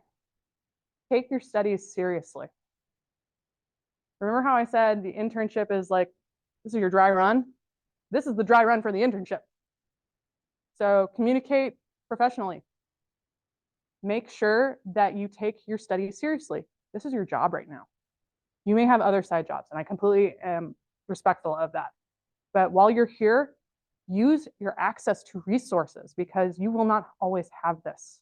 Take your studies seriously. Remember how I said the internship is like, this is your dry run? This is the dry run for the internship. So communicate professionally. Make sure that you take your studies seriously. This is your job right now. You may have other side jobs, and I completely am respectful of that. But while you're here, use your access to resources because you will not always have this.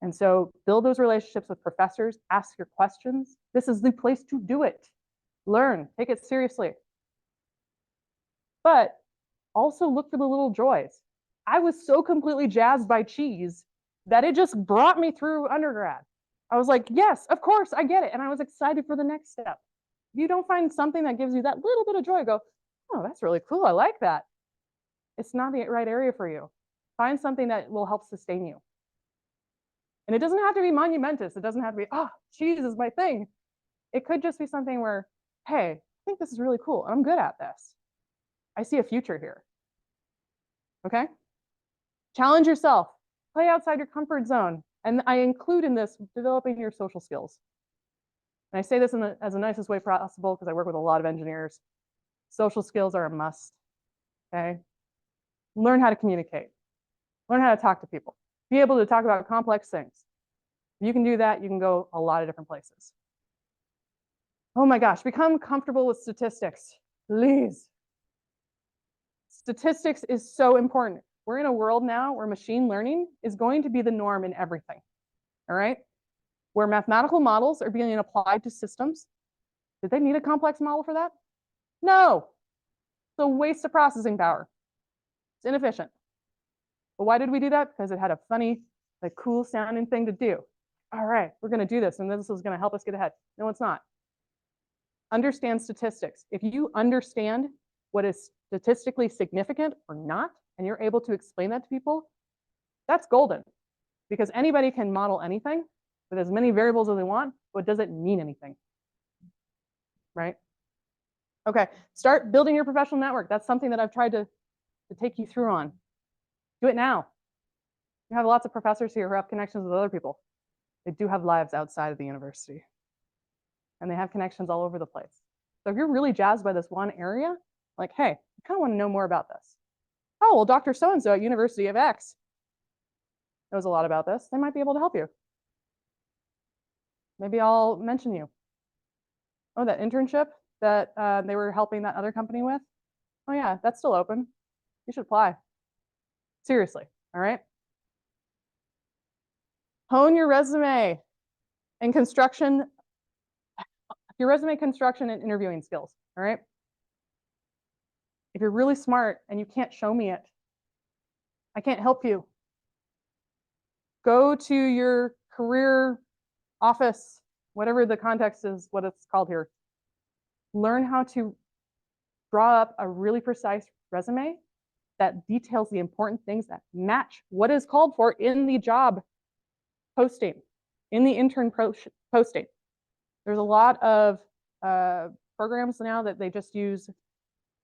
And so build those relationships with professors, ask your questions. This is the place to do it. Learn, take it seriously. But also look for the little joys. I was so completely jazzed by cheese that it just brought me through undergrad. I was like, yes, of course, I get it. And I was excited for the next step. If you don't find something that gives you that little bit of joy, go, oh, that's really cool. I like that. It's not the right area for you. Find something that will help sustain you. And it doesn't have to be monumentous. It doesn't have to be, oh, cheese is my thing. It could just be something where, hey, I think this is really cool. I'm good at this. I see a future here. Okay? Challenge yourself. Play outside your comfort zone. And I include in this developing your social skills. And I say this as the nicest way possible because I work with a lot of engineers. Social skills are a must. Okay? Learn how to communicate. Learn how to talk to people. Be able to talk about complex things. If you can do that, you can go a lot of different places. Oh my gosh, become comfortable with statistics, please. Statistics is so important. We're in a world now where machine learning is going to be the norm in everything, all right? Where mathematical models are being applied to systems. Did they need a complex model for that? No. It's a waste of processing power. It's inefficient. But why did we do that? Because it had a funny, cool sounding thing to do. All right, we're going to do this, and this is going to help us get ahead. No, it's not. Understand statistics. If you understand what is statistically significant or not, and you're able to explain that to people, that's golden. Because anybody can model anything with as many variables as they want, but does it mean anything? right? Okay, start building your professional network. That's something that I've tried to take you through on. Do it now. You have lots of professors here who have connections with other people. They do have lives outside of the university. And they have connections all over the place. So if you're really jazzed by this one area, like, hey, I kind of want to know more about this. Oh, well, Dr. So-and-so at University of X knows a lot about this. They might be able to help you. Maybe I'll mention you. Oh, that internship that they were helping that other company with. Oh yeah, that's still open. You should apply. Seriously, all right? Hone your resume and construction, your resume construction and interviewing skills, all right? If you're really smart and you can't show me it, I can't help you. Go to your career office, whatever the context is, what it's called here. Learn how to draw up a really precise resume that details the important things that match what is called for in the job posting, in the intern posting. There's a lot of programs now that they just use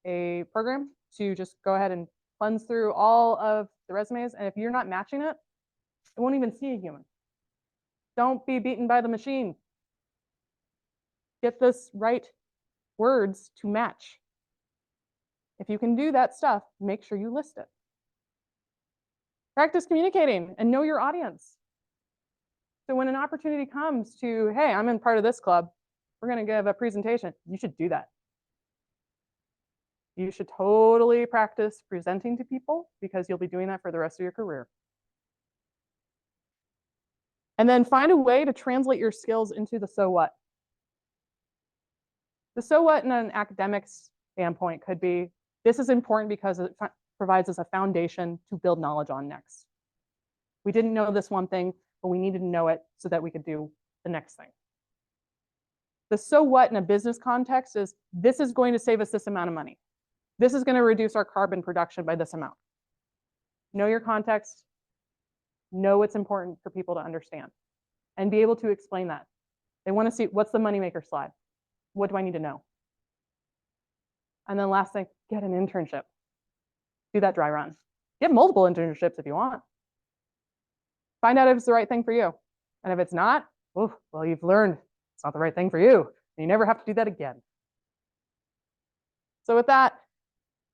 a program to just go ahead and cleanse through all of the resumes. And if you're not matching it, it won't even see a human. Don't be beaten by the machine. Get this right words to match. If you can do that stuff, make sure you list it. Practice communicating and know your audience. So when an opportunity comes to, hey, I'm in part of this club, we're going to give a presentation, you should do that. You should totally practice presenting to people because you'll be doing that for the rest of your career. And then find a way to translate your skills into the so what. The so what in an academic standpoint could be, this is important because it provides us a foundation to build knowledge on next. We didn't know this one thing, but we needed to know it so that we could do the next thing. The so what in a business context is, this is going to save us this amount of money. This is going to reduce our carbon production by this amount. Know your context, know what's important for people to understand, and be able to explain that. They want to see, what's the moneymaker slide? What do I need to know? And then last thing, get an internship. Do that dry run. Get multiple internships if you want. Find out if it's the right thing for you. And if it's not, oh, well, you've learned it's not the right thing for you. And you never have to do that again. So with that,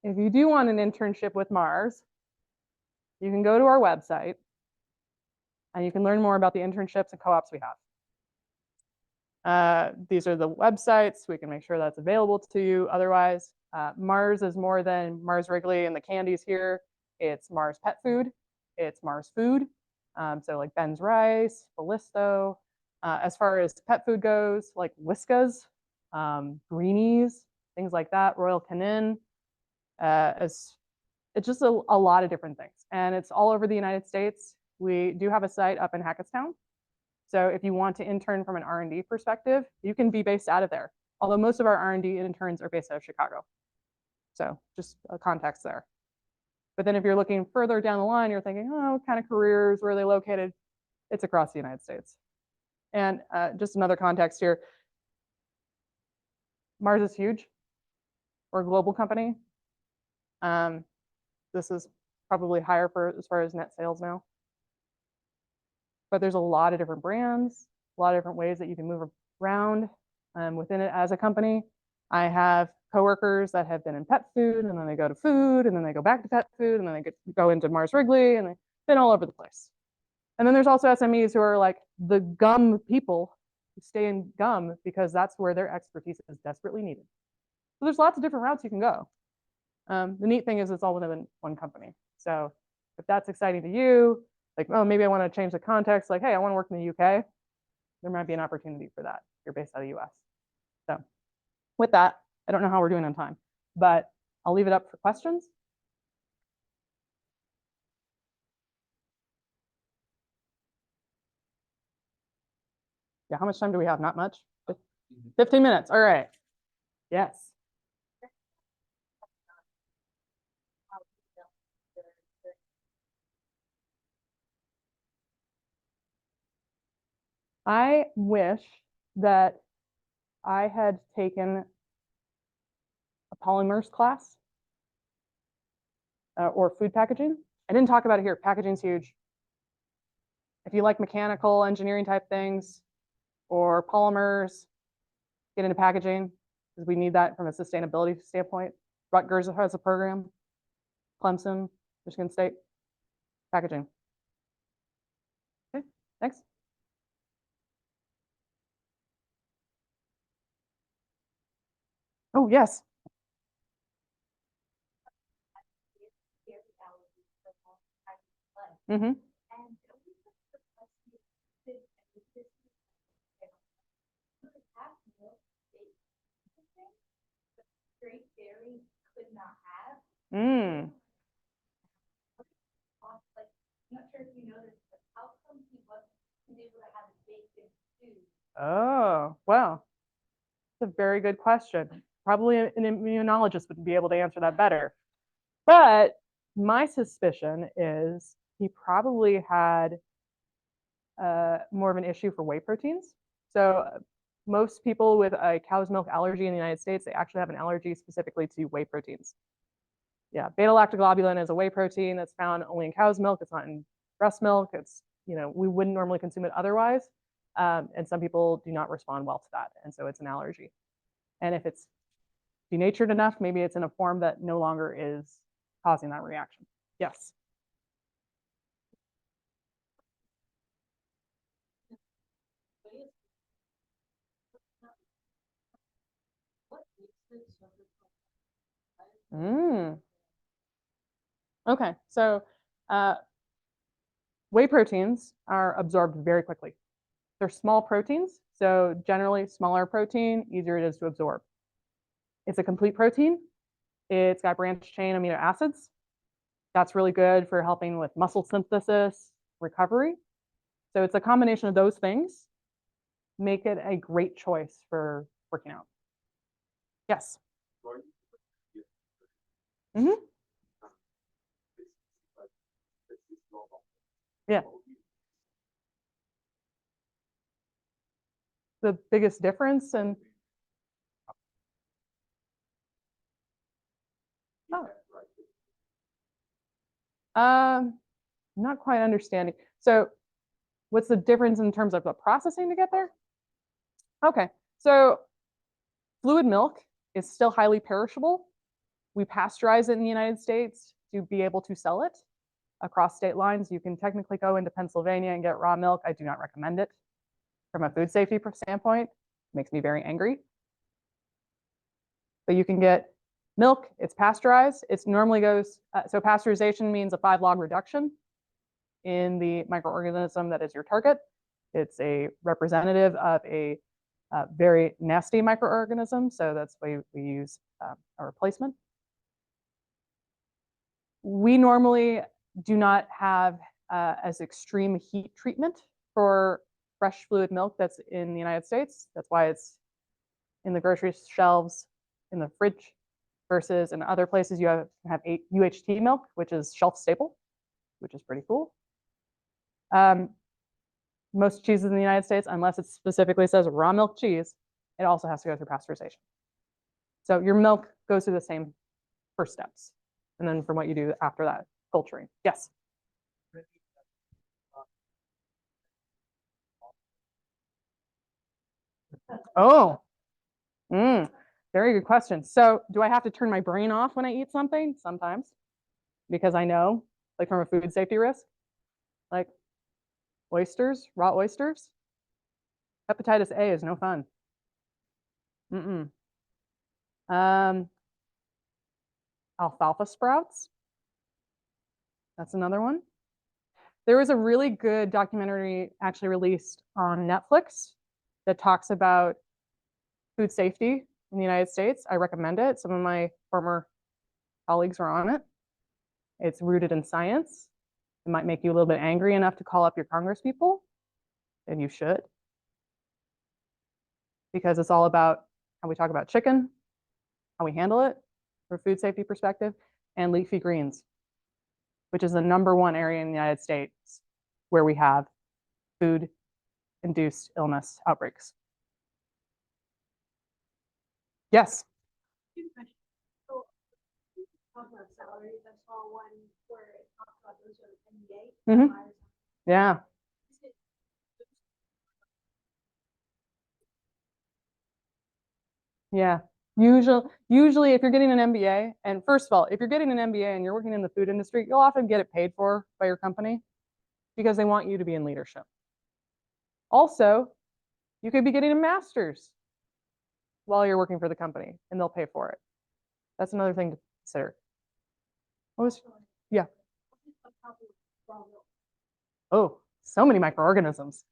if you do want an internship with Mars, you can go to our website and you can learn more about the internships and co-ops we have. These are the websites. We can make sure that's available to you. Otherwise, Mars is more than Mars Wrigley and the candies here. It's Mars Pet Food. It's Mars Food. So like Ben's Rice, Ballisto. As far as pet food goes, like Whiskas, Greenies, things like that, Royal Canin. It's just a lot of different things. And it's all over the United States. We do have a site up in Hackettstown. So if you want to intern from an R&D perspective, you can be based out of there. Although most of our R&D interns are based out of Chicago. So just a context there. But then if you're looking further down the line, you're thinking, oh, what kind of careers, where are they located? It's across the United States. And just another context here. Mars is huge. We're a global company. This is probably higher for as far as net sales now. But there's a lot of different brands, a lot of different ways that you can move around within it as a company. I have coworkers that have been in pet food, and then they go to food, and then they go back to pet food, and then they go into Mars Wrigley, and they've been all over the place. And then there's also SMEs who are like the gum people who stay in gum because that's where their expertise is desperately needed. So there's lots of different routes you can go. The neat thing is it's all within one company. So if that's exciting to you, like, oh, maybe I want to change the context, like, hey, I want to work in the UK, there might be an opportunity for that if you're based out of the US. So with that, I don't know how we're doing on time, but I'll leave it up for questions. Yeah, how much time do we have? Not much? 15 minutes. All right. Yes. I wish that I had taken a polymers class or food packaging. I didn't talk about it here. Packaging's huge. If you like mechanical engineering type things or polymers, get into packaging because we need that from a sustainability standpoint. Rutgers has a program. Clemson, Michigan State, packaging. Okay, next. Oh, yes. Mm-hmm. Mm. Oh, wow. That's a very good question. Probably an immunologist would be able to answer that better. But my suspicion is he probably had more of an issue for whey proteins. So most people with a cow's milk allergy in the United States, they actually have an allergy specifically to whey proteins. Yeah, beta-lactoglobulin is a whey protein that's found only in cow's milk. It's not in breast milk. It's, we wouldn't normally consume it otherwise. And some people do not respond well to that. And so it's an allergy. And if it's denatured enough, maybe it's in a form that no longer is causing that reaction. Yes. Mm. Okay, so whey proteins are absorbed very quickly. They're small proteins, so generally smaller protein, easier it is to absorb. It's a complete protein. It's got branched chain amino acids. That's really good for helping with muscle synthesis, recovery. So it's a combination of those things make it a great choice for working out. Yes. Mm-hmm. Yeah. The biggest difference and not quite understanding. So what's the difference in terms of the processing to get there? Okay, so fluid milk is still highly perishable. We pasteurize it in the United States to be able to sell it across state lines. You can technically go into Pennsylvania and get raw milk. I do not recommend it from a food safety standpoint. It makes me very angry. But you can get milk, it's pasteurized. It normally goes, so pasteurization means a 5-log reduction in the microorganism that is your target. It's a representative of a very nasty microorganism, so that's why we use a replacement. We normally do not have as extreme heat treatment for fresh fluid milk that's in the United States. That's why it's in the grocery shelves, in the fridge, versus in other places you have UHT milk, which is shelf stable, which is pretty cool. Most cheeses in the United States, unless it specifically says raw milk cheese, it also has to go through pasteurization. So your milk goes through the same first steps. And then from what you do after that, filtering. Yes. Oh, very good question. So do I have to turn my brain off when I eat something? Sometimes, because I know, like from a food safety risk, like oysters, raw oysters, hepatitis A is no fun. Mm-mm. Alfalfa sprouts. That's another one. There was a really good documentary actually released on Netflix that talks about food safety in the United States. I recommend it. Some of my former colleagues were on it. It's rooted in science. It might make you a little bit angry enough to call up your Congress people, and you should. Because it's all about how we talk about chicken, how we handle it from a food safety perspective, and leafy greens, which is the #1 area in the United States where we have food-induced illness outbreaks. Yes. Good question. So, talking about salaries, I saw one where it talked about those are NBA. Mhm. Yeah. Is it- Yeah. Usually if you're getting an MBA, and first of all, if you're getting an MBA and you're working in the food industry, you'll often get it paid for by your company because they want you to be in leadership. Also, you could be getting a master's while you're working for the company and they'll pay for it. That's another thing to consider. What was, yeah. Oh, so many microorganisms,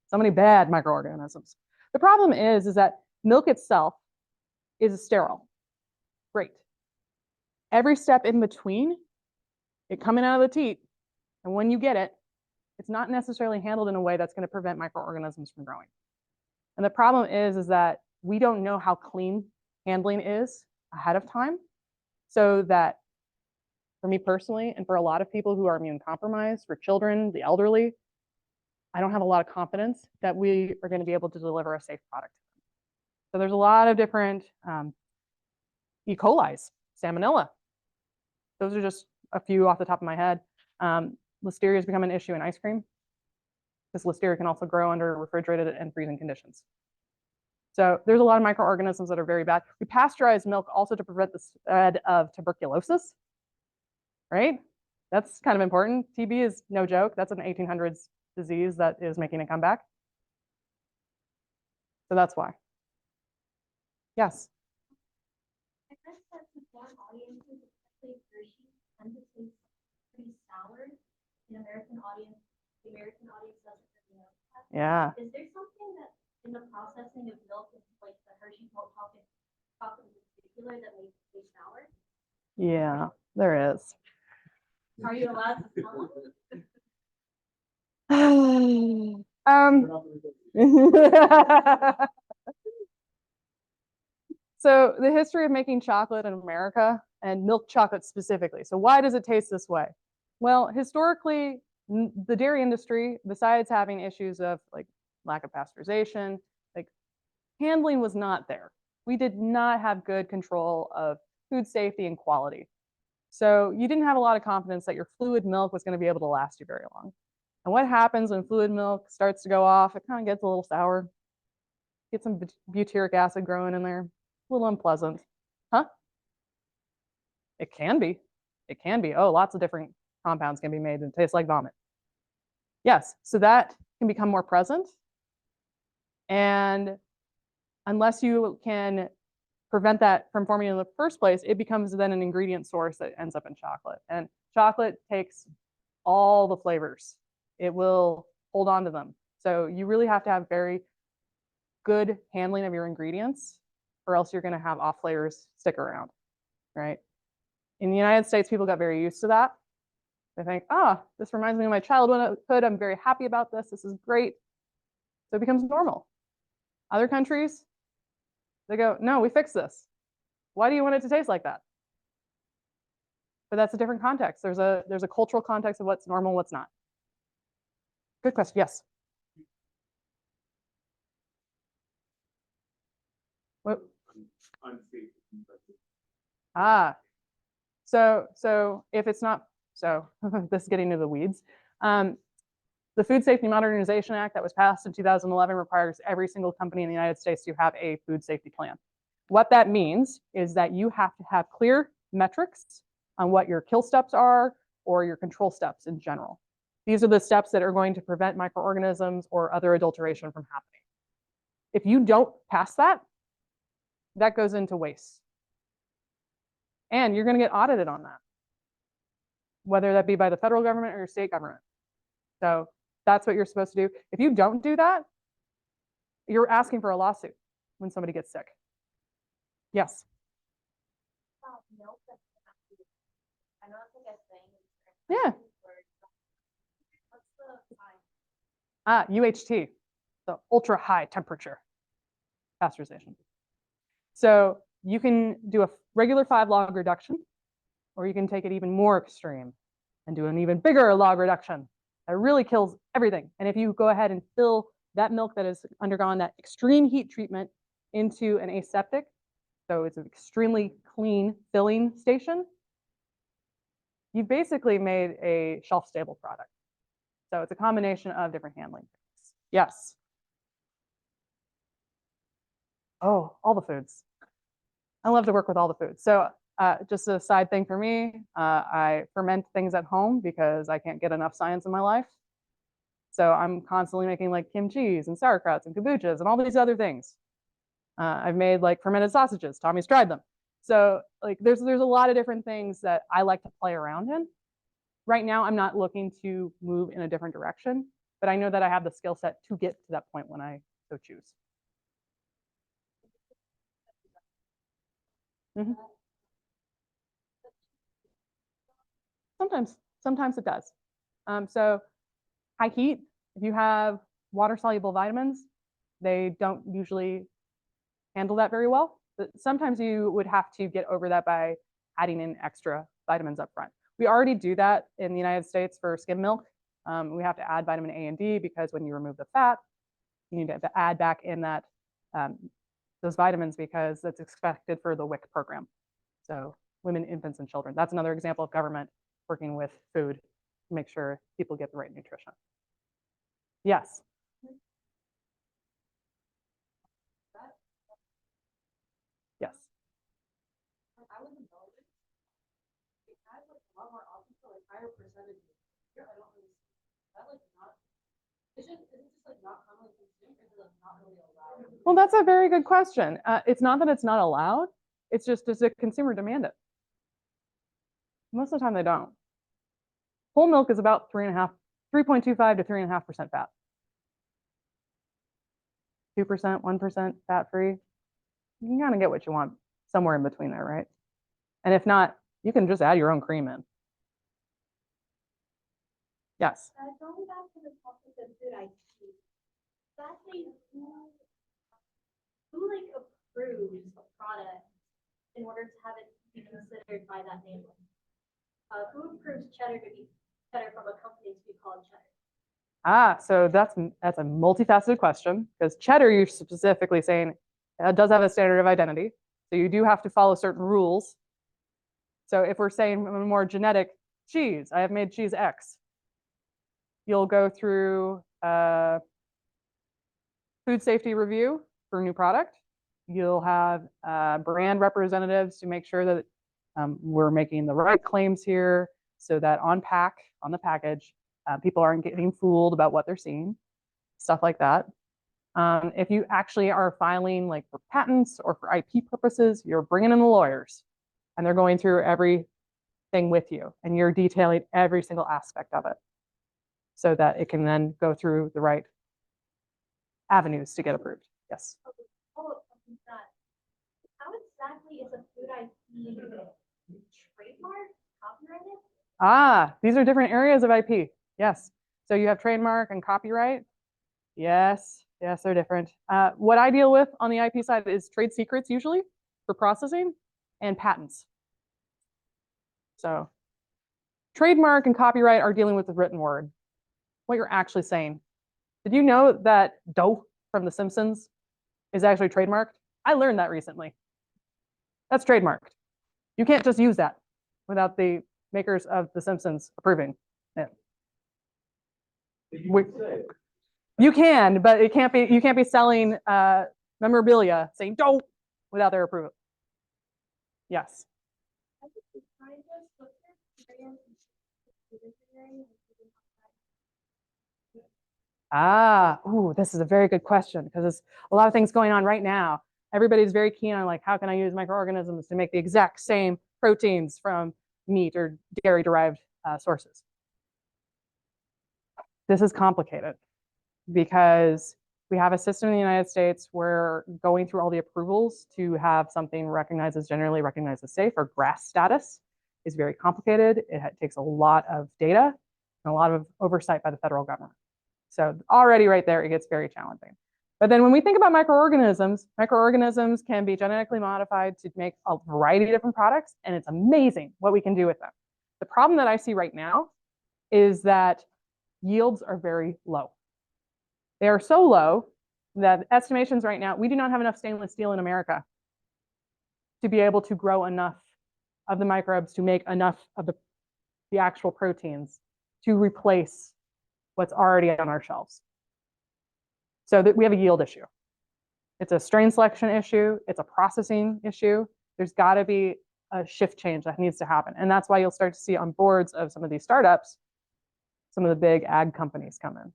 so many bad microorganisms. The problem is that milk itself is sterile. Great. Every step in between, it coming out of the teat, and when you get it, it's not necessarily handled in a way that's going to prevent microorganisms from growing. And the problem is that we don't know how clean handling is ahead of time. So that for me personally, and for a lot of people who are immune compromised, for children, the elderly, I don't have a lot of confidence that we are going to be able to deliver a safe product. So there's a lot of different E. coli's, salmonella. Those are just a few off the top of my head. Listeria has become an issue in ice cream because listeria can also grow under refrigerated and freezing conditions. So there's a lot of microorganisms that are very bad. We pasteurize milk also to prevent the spread of tuberculosis, right? That's kind of important. TB is no joke. That's an 1800s disease that is making a comeback. So that's why. Yes. I guess that the foreign audiences, especially Hershey, tend to taste pretty sour. The American audience doesn't really know that. Yeah. Is there something that in the processing of milk, like the Hershey milk chocolate in particular, that makes it taste sour? Yeah, there is. Are you allowed to tell So the history of making chocolate in America and milk chocolate specifically. So why does it taste this way? Well, historically, the dairy industry, besides having issues of like lack of pasteurization, like handling was not there. We did not have good control of food safety and quality. So you didn't have a lot of confidence that your fluid milk was going to be able to last you very long. And what happens when fluid milk starts to go off? It kind of gets a little sour. Get some butyric acid growing in there. A little unpleasant. Huh? It can be. It can be. Oh, lots of different compounds can be made and taste like vomit. Yes, so that can become more present. And unless you can prevent that from forming in the first place, it becomes then an ingredient source that ends up in chocolate. And chocolate takes all the flavors. It will hold on to them. So you really have to have very good handling of your ingredients, or else you're going to have off flavors stick around, right? In the United States, people got very used to that. They think, ah, oh, this reminds me of my childhood. I'm very happy about this. This is great. So it becomes normal. Other countries, they go, no, we fixed this. Why do you want it to taste like that? But that's a different context. There's a cultural context of what's normal, what's not. Good question. Yes. What? Ah, so if it's not, so this is getting into the weeds. The Food Safety Modernization Act that was passed in 2011 requires every single company in the United States to have a food safety plan. What that means is that you have to have clear metrics on what your kill steps are or your control steps in general. These are the steps that are going to prevent microorganisms or other adulteration from happening. If you don't pass that, that goes into waste. And you're going to get audited on that, whether that be by the federal government or your state government. So that's what you're supposed to do. If you don't do that, you're asking for a lawsuit when somebody gets sick. Yes. milk? I know that's like a thing. Yeah. What's the time? UHT, so ultra high temperature pasteurization. So you can do a regular 5-log reduction, or you can take it even more extreme and do an even bigger log reduction. That really kills everything. And if you go ahead and fill that milk that has undergone that extreme heat treatment into an aseptic, So it's an extremely clean filling station. You've basically made a shelf-stable product. So it's a combination of different handling techniques. Yes. Oh, all the foods. I love to work with all the foods. So just a side thing for me, I ferment things at home because I can't get enough science in my life. So I'm constantly making like kimchis and sauerkrauts and kombuchas and all these other things. I've made like fermented sausages. Tommy's tried them. So like there's a lot of different things that I like to play around in. Right now, I'm not looking to move in a different direction, but I know that I have the skill set to get to that point when I so choose. Mm-hmm. Sometimes it does. So high heat, if you have water-soluble vitamins, they don't usually handle that very well. But sometimes you would have to get over that by adding in extra vitamins up front. We already do that in the United States for skim milk. We have to add vitamin A and D because when you remove the fat, you need to add back in that those vitamins because that's expected for the WIC program. So women, infants, and children. That's another example of government working with food to make sure people get the right nutrition. Yes. Yes. I was in Belgium. It has like a lot more options for like higher percentages. Here I don't really see that like not. Is it just like not commonly consumed or is it like not really allowed? Well, that's a very good question. It's not that it's not allowed. It's just does the consumer demand it? Most of the time they don't. Whole milk is about 3.25 to 3.5% fat. 2%, 1% fat free. You can kind of get what you want somewhere in between there, right? And if not, you can just add your own cream in. Yes. Going back to the topic of food IP, exactly who like approves a product in order to have it be considered by that name? Who approves cheddar to be cheddar from a company to be called cheddar? So that's a multifaceted question because cheddar, you're specifically saying does have a standard of identity. So you do have to follow certain rules. So if we're saying more genetic cheese, I have made cheese X. You'll go through food safety review for a new product. You'll have brand representatives to make sure that we're making the right claims here so that on the package, people aren't getting fooled about what they're seeing, stuff like that. If you actually are filing like for patents or for IP purposes, you're bringing in the lawyers and they're going through everything with you and you're detailing every single aspect of it so that it can then go through the right avenues to get approved. Yes. How exactly is a food IP trademark copyrighted? These are different areas of IP. Yes. So you have trademark and copyright. Yes, they're different. What I deal with on the IP side is trade secrets usually for processing and patents. So trademark and copyright are dealing with the written word, what you're actually saying. Did you know that dough from The Simpsons is actually trademarked? I learned that recently. That's trademarked. You can't just use that without the makers of The Simpsons approving it. You can, but it can't be. You can't be selling memorabilia saying "don't" without their approval. Yes. This is a very good question because there's a lot of things going on right now. Everybody's very keen on like, how can I use microorganisms to make the exact same proteins from meat or dairy-derived sources? This is complicated because we have a system in the United States where going through all the approvals to have something recognized as generally recognized as safe or GRAS status is very complicated. It takes a lot of data and a lot of oversight by the federal government. So already right there, it gets very challenging. But then when we think about microorganisms can be genetically modified to make a variety of different products, and it's amazing what we can do with them. The problem that I see right now is that yields are very low. They are so low that estimations right now, we do not have enough stainless steel in America to be able to grow enough of the microbes to make enough of the actual proteins to replace what's already on our shelves. So that we have a yield issue. It's a strain selection issue. It's a processing issue. There's got to be a shift change that needs to happen. And that's why you'll start to see on boards of some of these startups, some of the big ag companies come in.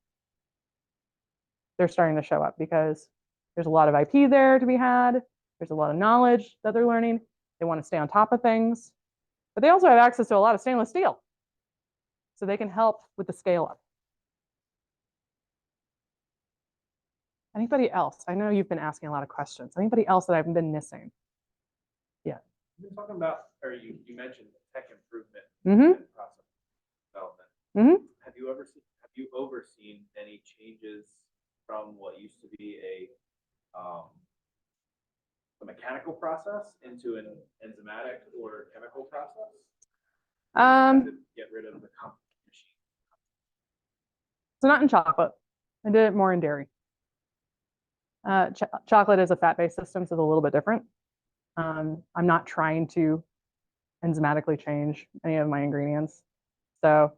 They're starting to show up because there's a lot of IP there to be had. There's a lot of knowledge that they're learning. They want to stay on top of things, but they also have access to a lot of stainless steel. So they can help with the scale up. Anybody else? I know you've been asking a lot of questions. Anybody else that I've been missing? Yeah. You've been talking about, or you mentioned tech improvement Mm-hmm. and process development. Mm-hmm. Have you overseen any changes from what used to be a mechanical process into an enzymatic or chemical process? To get rid of the machine. So not in chocolate. I did it more in dairy. Chocolate is a fat-based system, so it's a little bit different. I'm not trying to enzymatically change any of my ingredients. So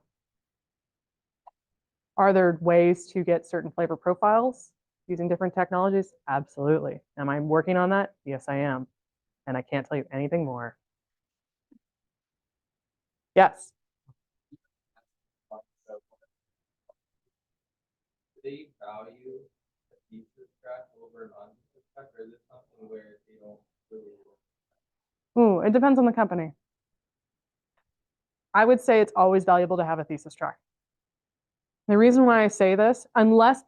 are there ways to get certain flavor profiles using different technologies? Absolutely. Am I working on that? Yes, I am. And I can't tell you anything more. Yes. Do they value the thesis track over non-thesis track, or is it something where they don't really work? Ooh, it depends on the company. I would say it's always valuable to have a thesis track. The reason why I say this, unless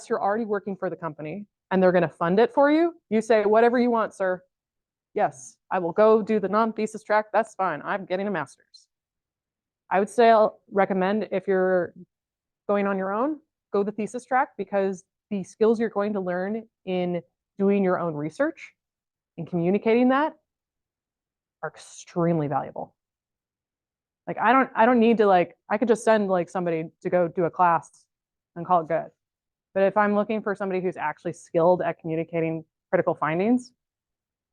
you're already working for the company and they're going to fund it for you, you say, whatever you want, sir. Yes, I will go do the non-thesis track. That's fine. I'm getting a master's. I would say I'll recommend if you're going on your own, go the thesis track, because the skills you're going to learn in doing your own research and communicating that are extremely valuable. Like I don't need to I could just send somebody to go do a class and call it good. But if I'm looking for somebody who's actually skilled at communicating critical findings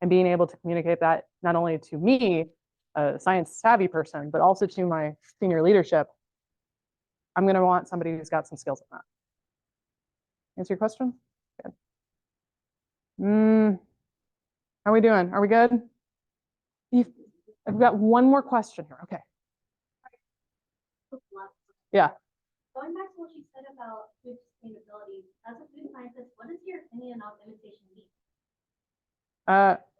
and being able to communicate that not only to me, a science savvy person, but also to my senior leadership, I'm going to want somebody who's got some skills in that. Answer your question? Good. How are we doing? Are we good? I've got one more question here. Okay. Yeah. Going back to what you said about food sustainability, as a food scientist, what is your opinion on imitation meat?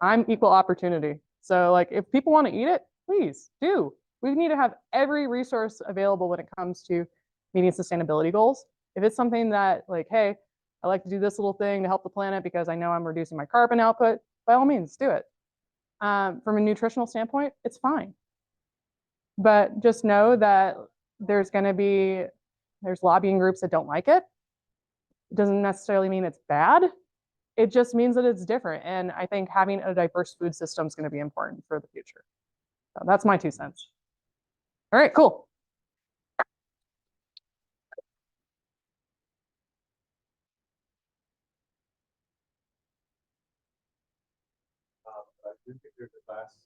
I'm equal opportunity. So if people want to eat it, please do. We need to have every resource available when it comes to meeting sustainability goals. If it's something that hey, I like to do this little thing to help the planet because I know I'm reducing my carbon output, by all means, do it. From a nutritional standpoint, it's fine. But just know that there's lobbying groups that don't like it. It doesn't necessarily mean it's bad. It just means that it's different. And I think having a diverse food system is going to be important for the future. So that's my 2 cents. All right, cool. I do think there's a class